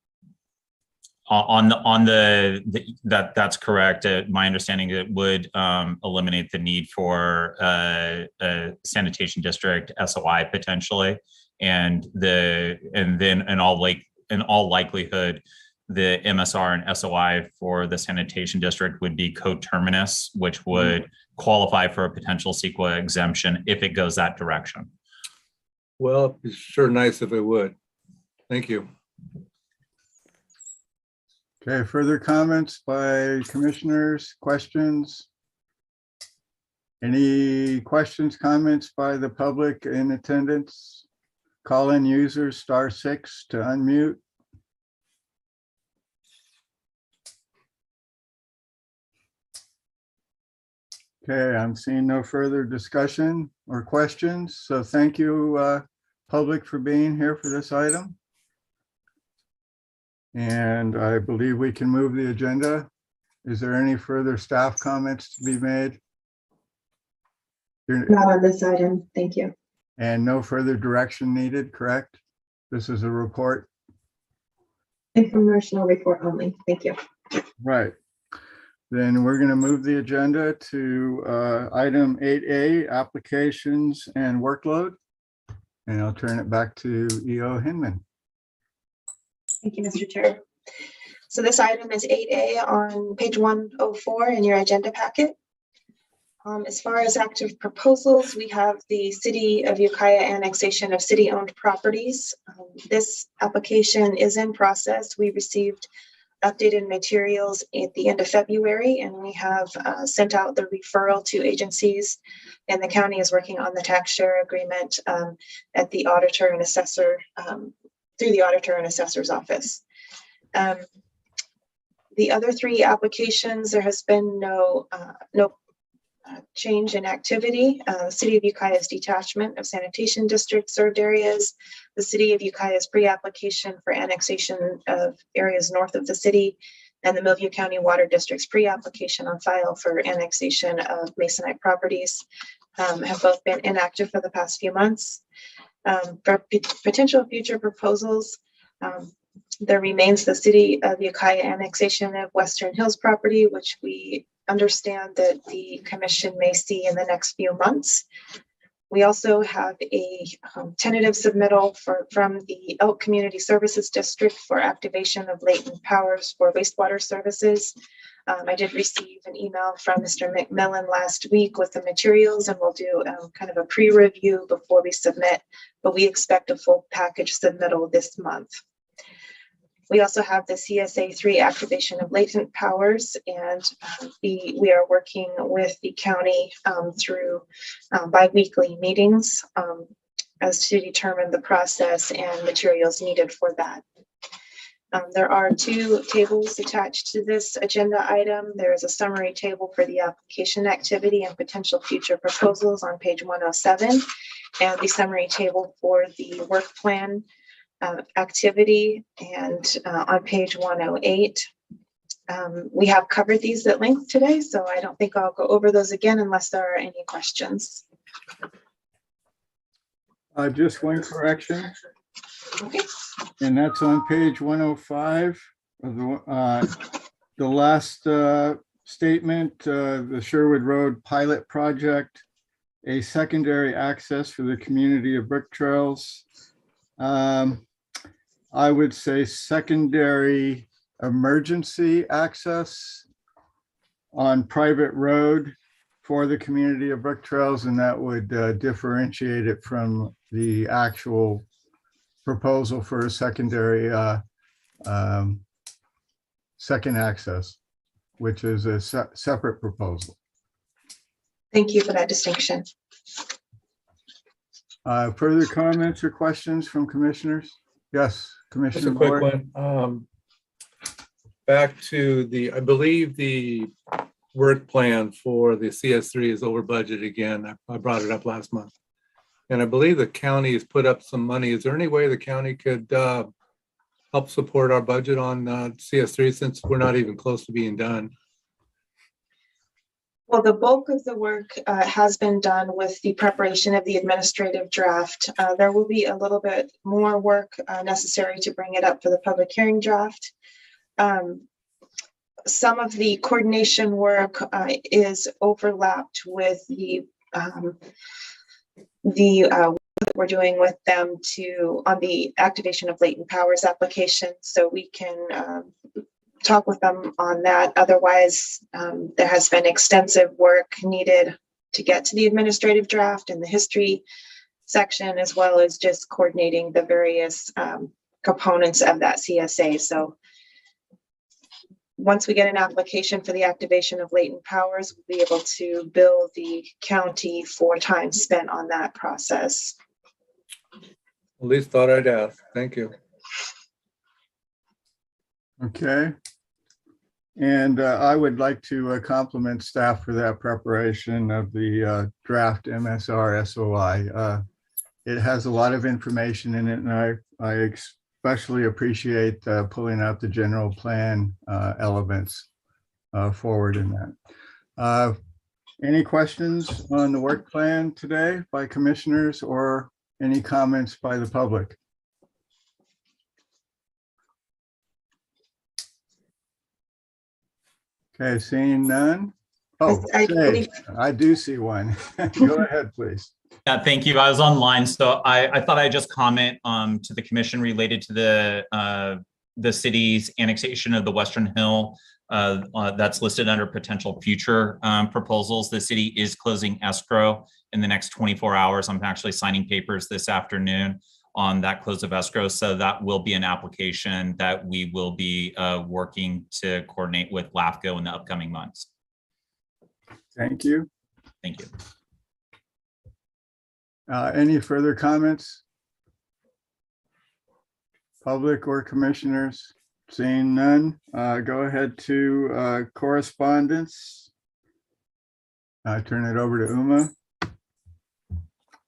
S13: That's correct. My understanding it would eliminate the need for a sanitation district SOI potentially, and then in all likelihood, the MSR and SOI for the sanitation district would be coterminous, which would qualify for a potential CEQA exemption if it goes that direction.
S6: Well, it's sure nice if it would. Thank you.
S1: Okay, further comments by commissioners, questions? Any questions, comments by the public in attendance? Call-in users *6 to unmute. Okay, I'm seeing no further discussion or questions. So thank you, public, for being here for this item. And I believe we can move the agenda. Is there any further staff comments to be made?
S4: Not on this item, thank you.
S1: And no further direction needed, correct? This is a report.
S4: Informational report only, thank you.
S1: Right. Then we're going to move the agenda to item 8A, applications and workload. And I'll turn it back to EO Hinman.
S4: Thank you, Mr. Chair. So this item is 8A on page 104 in your agenda packet. As far as active proposals, we have the City of Ukiah annexation of city-owned properties. This application is in process. We received updated materials at the end of February, and we have sent out the referral to agencies, and the county is working on the tax share agreement at the auditor and assessor, through the auditor and assessor's office. The other three applications, there has been no change in activity. The City of Ukiah's detachment of sanitation district served areas, the City of Ukiah's pre-application for annexation of areas north of the city, and the Millview County Water District's pre-application on file for annexation of Masonite properties have both been inactive for the past few months. For potential future proposals, there remains the City of Ukiah annexation of Western Hills property, which we understand that the commission may see in the next few months. We also have a tentative submittal from the Elk Community Services District for activation of latent powers for wastewater services. I did receive an email from Mr. McMillan last week with the materials, and we'll do kind of a pre-review before we submit, but we expect a full package submittal this month. We also have the CSA 3 activation of latent powers, and we are working with the county through bi-weekly meetings as to determine the process and materials needed for that. There are 2 tables attached to this agenda item. There is a summary table for the application activity and potential future proposals on page 107, and the summary table for the work plan activity and on page 108. We have covered these at length today, so I don't think I'll go over those again unless there are any questions.
S1: Just one correction,
S4: Okay.
S1: and that's on page 105 of the last statement, the Sherwood Road pilot project, a secondary access for the community of Brick Trails. I would say secondary emergency access on private road for the community of Brick Trails, and that would differentiate it from the actual proposal for a secondary second access, which is a separate proposal.
S4: Thank you for that distinction.
S1: Further comments or questions from commissioners? Yes,
S6: Just
S1: Commissioner
S6: a quick
S1: Boyd.
S6: one. Back to I believe the work plan for the CS3 is over budget again. I brought it up last month. And I believe the county has put up some money. Is there any way the county could help support our budget on CS3 since we're not even close to being done?
S4: Well, the bulk of the work has been done with the preparation of the administrative draft. There will be a little bit more work necessary to bring it up for the public hearing draft. Some of the coordination work is overlapped with the work that we're doing with them on the activation of latent powers application, so we can talk with them on that. Otherwise, there has been extensive work needed to get to the administrative draft and the history section, as well as just coordinating the various components of that CSA. So once we get an application for the activation of latent powers, we'll be able to bill the county for time spent on that process.
S6: At least thought I'd ask. Thank you.
S1: Okay. And I would like to compliment staff for that preparation of the draft MSR SOI. It has a lot of information in it, and I especially appreciate pulling out the general plan elements forward in that. Any questions on the work plan today by commissioners or any comments by the public? Okay, seeing none. Oh, I do see one. Go ahead, please.
S13: Yeah, thank you. I was online, so I thought I'd just comment to the commission related to the city's annexation of the Western Hill that's listed under potential future proposals. The city is closing escrow in the next 24 hours. I'm actually signing papers this afternoon on that close of escrow. So that will be an application that we will be working to coordinate with LAFCO in the upcoming months.
S1: Thank you.
S13: Thank you.
S1: Any further comments? Public or commissioners? Seeing none, go ahead to correspondence. I turn it over to Uma.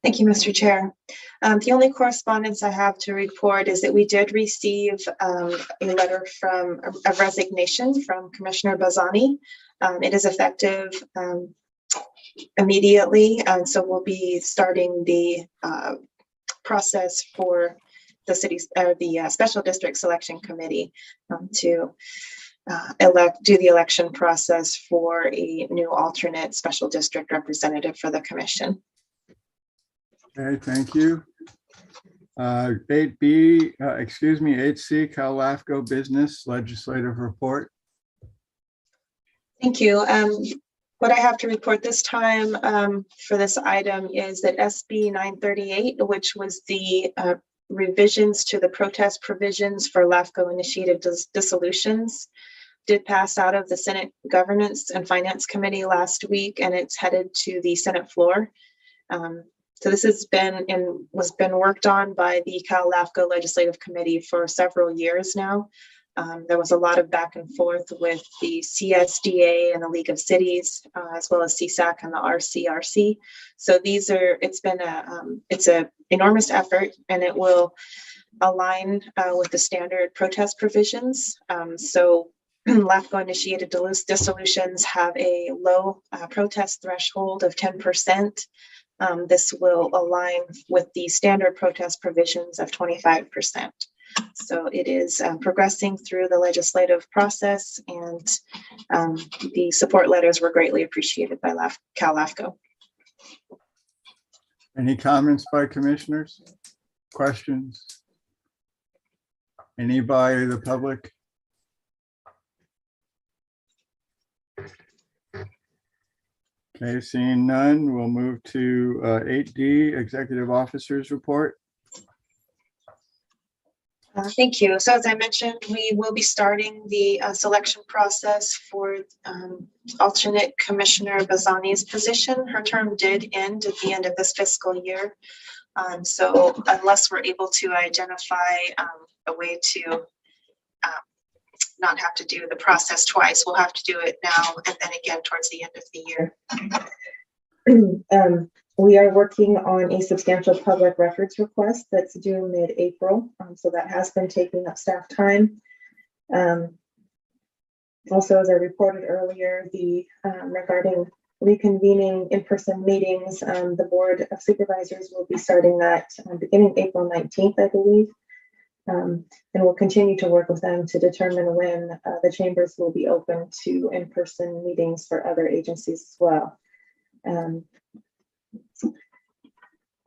S4: Thank you, Mr. Chair. The only correspondence I have to report is that we did receive a letter from a resignation from Commissioner Bazzani. It is effective immediately, and so we'll be starting the process for the city's the special district selection committee to do the election process for a new alternate special district representative for the commission.
S1: Okay, thank you. 8B, excuse me, 8C, CALAFCO Business Legislative Report.
S4: Thank you. What I have to report this time for this item is that SB 938, which was the revisions to the protest provisions for LAFCO initiated dissolutions, did pass out of the Senate Governance and Finance Committee last week, and it's headed to the Senate floor. So this has been worked on by the CALAFCO Legislative Committee for several years now. There was a lot of back and forth with the CSDA and the League of Cities, as well as CSAC and the RCRC. So it's an enormous effort, and it will align with the standard protest provisions. So LAFCO initiated dissolutions have a low protest threshold of 10%. This will align with the standard protest provisions of 25%. So it is progressing through the legislative process, and the support letters were greatly appreciated by CALAFCO.
S1: Any comments by commissioners? Questions? Any by the public? Okay, seeing none, we'll move to 8D, Executive Officers Report.
S4: Thank you. So as I mentioned, we will be starting the selection process for alternate Commissioner Bazzani's position. Her term did end at the end of this fiscal year. So unless we're able to identify a way to not have to do the process twice, we'll have to do it now and then again towards the end of the year. We are working on a substantial public records request that's due mid-April. So that has been taking up staff time. Also, as I reported earlier, regarding reconvening in-person meetings, the Board of Supervisors will be starting that beginning April 19th, I believe. And we'll continue to work with them to determine when the chambers will be open to in-person meetings for other agencies as well.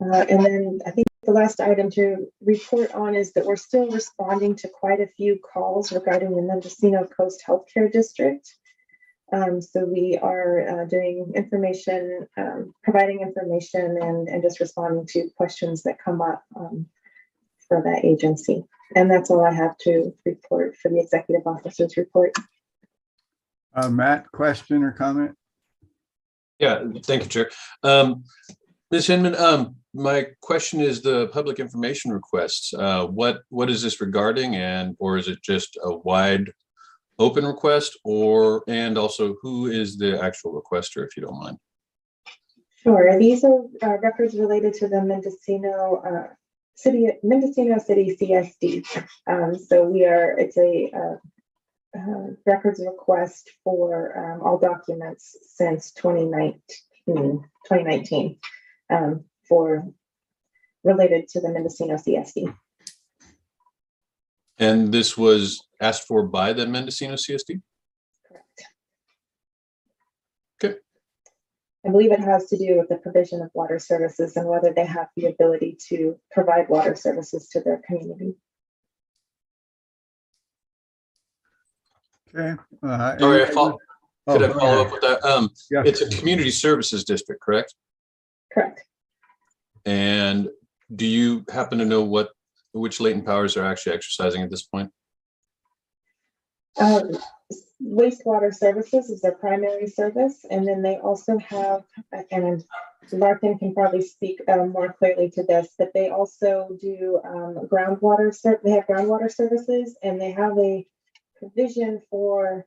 S4: And then I think the last item to report on is that we're still responding to quite a few calls regarding the Mendocino Coast Healthcare District. So we are doing information, providing information and just responding to questions that come up for that agency. And that's all I have to report for the Executive Officer's report.
S1: Matt, question or comment?
S9: Yeah, thank you, Chair. Ms. Hinman, my question is the public information requests. What is this regarding, or is it just a wide open request, and also who is the actual requester, if you don't mind?
S4: Sure. These are records related to the Mendocino City CSD. So it's a records request for all documents since 2019 for related to the Mendocino CSD.
S9: And this was asked for by the Mendocino CSD?
S4: Correct.
S9: Okay.
S4: I believe it has to do with the provision of water services and whether they have the ability to provide water services to their community.
S1: Okay.
S9: Sorry, could I follow up with that?
S1: Yeah.
S9: It's a community services district, correct?
S4: Correct.
S9: And do you happen to know which latent powers are actually exercising at this point?
S4: Wastewater services is their primary service, and then they also have, and Larkin can probably speak more clearly to this, but they also do groundwater. They have groundwater services, and they have a provision for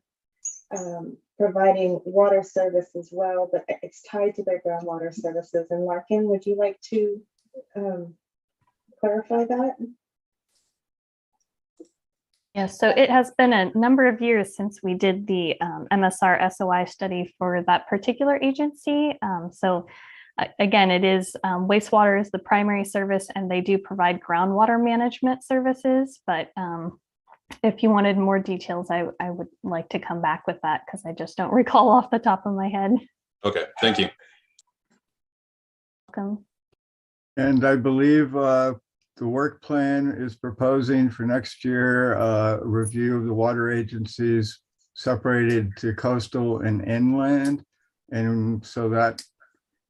S4: providing water service as well, but it's tied to their groundwater services. And Larkin, would you like to clarify that?
S10: Yes, so it has been a number of years since we did the MSR SOI study for that particular agency. Again, it is wastewater is the primary service, and they do provide groundwater management services. But if you wanted more details, I would like to come back with that because I just don't recall off the top of my head.
S9: Okay, thank you.
S10: Welcome.
S1: And I believe the work plan is proposing for next year a review of the water agencies separated to coastal and inland. And so that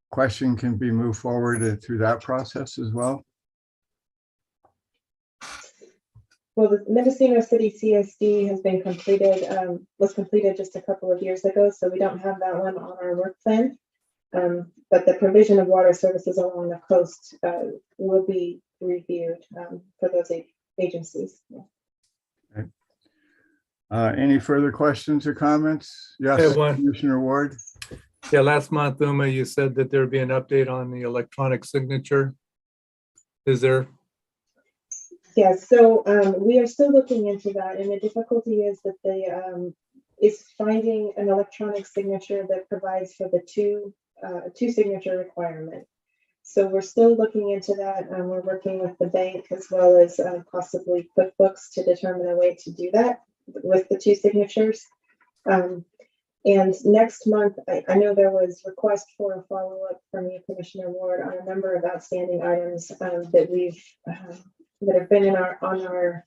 S1: question can be moved forward through that process as well.
S4: Well, the Mendocino City CSD has been completed, was completed just a couple of years ago, so we don't have that one on our work plan. But the provision of water services along the coast will be reviewed for those agencies.
S1: Okay. Any further questions or comments?
S6: I have
S1: Yes,
S6: one.
S1: Commissioner Ward.
S6: Yeah, last month, Uma, you said that there'd be an update on the electronic signature. Is there?
S4: Yes, so we are still looking into that, and the difficulty is that is finding an electronic signature that provides for the two signature requirement. So we're still looking into that. We're working with the bank as well as possibly QuickBooks to determine a way to do that with the two signatures. And next month, I know there was request for a follow-up from you, Commissioner Ward, on a number of outstanding items that we've that have been on our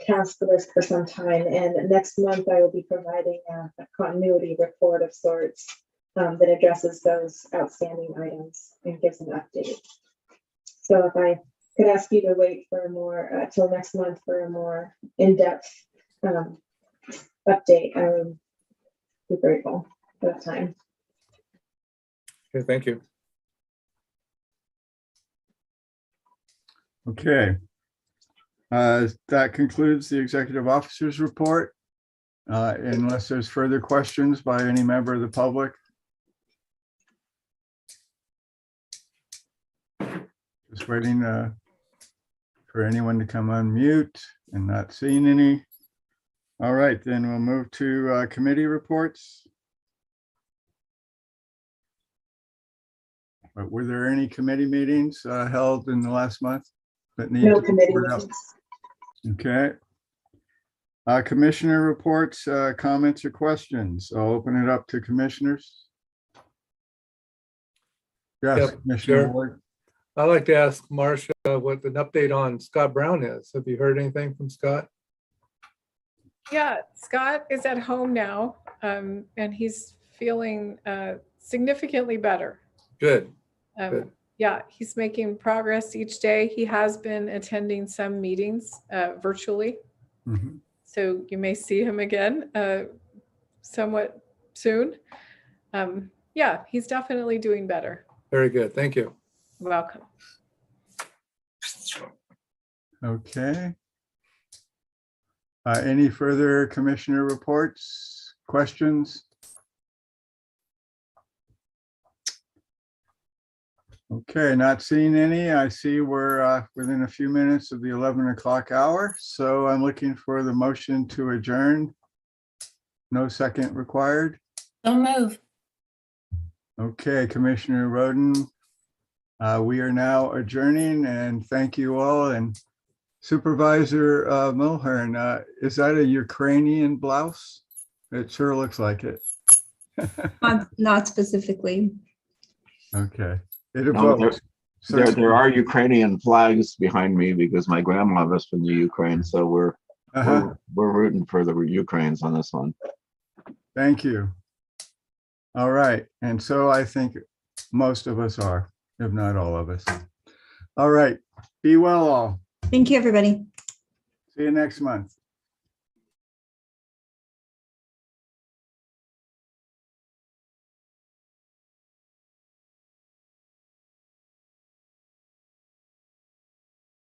S4: task list for some time. And next month, I will be providing a continuity report of sorts that addresses those outstanding items and gives an update. So if I could ask you to wait for more till next month for a more in-depth update, I would be grateful for that time.
S6: Okay, thank you.
S1: Okay. That concludes the executive officer's report. Unless there's further questions by any member of the public. Just waiting for anyone to come on mute and not seeing any. All right, then we'll move to committee reports. But were there any committee meetings held in the last month that need
S4: No
S1: to be
S4: committee
S1: reported out?
S4: meetings.
S1: Okay. Commissioner reports, comments or questions? I'll open it up to commissioners. Yes,
S6: Yep,
S1: Commissioner
S6: sure.
S1: Ward.
S6: I'd like to ask Marcia what an update on Scott Brown is. Have you heard anything from Scott?
S7: Yeah, Scott is at home now, and he's feeling significantly better.
S6: Good. Good.
S7: Yeah, he's making progress each day. He has been attending some meetings virtually.
S1: Mhm.
S7: So you may see him again somewhat soon. Yeah, he's definitely doing better.
S6: Very good. Thank you.
S7: Welcome.
S1: Okay. Any further commissioner reports, questions? Okay, not seeing any. I see we're within a few minutes of the 11 o'clock hour. So I'm looking for the motion to adjourn. No second required.
S5: Don't move.
S1: Okay, Commissioner Roden. We are now adjourning and thank you all. And Supervisor Mulhern, is that a Ukrainian blouse? It sure looks like it.
S12: Not specifically.
S1: Okay. It
S3: No,
S1: evokes.
S3: there are Ukrainian flags behind me because my grandma was from the Ukraine, so we're rooting for the Ukrainians on this one.
S1: Thank you. All right. And so I think most of us are, if not all of us. All right. Be well all.
S12: Thank you, everybody.
S1: See you next month.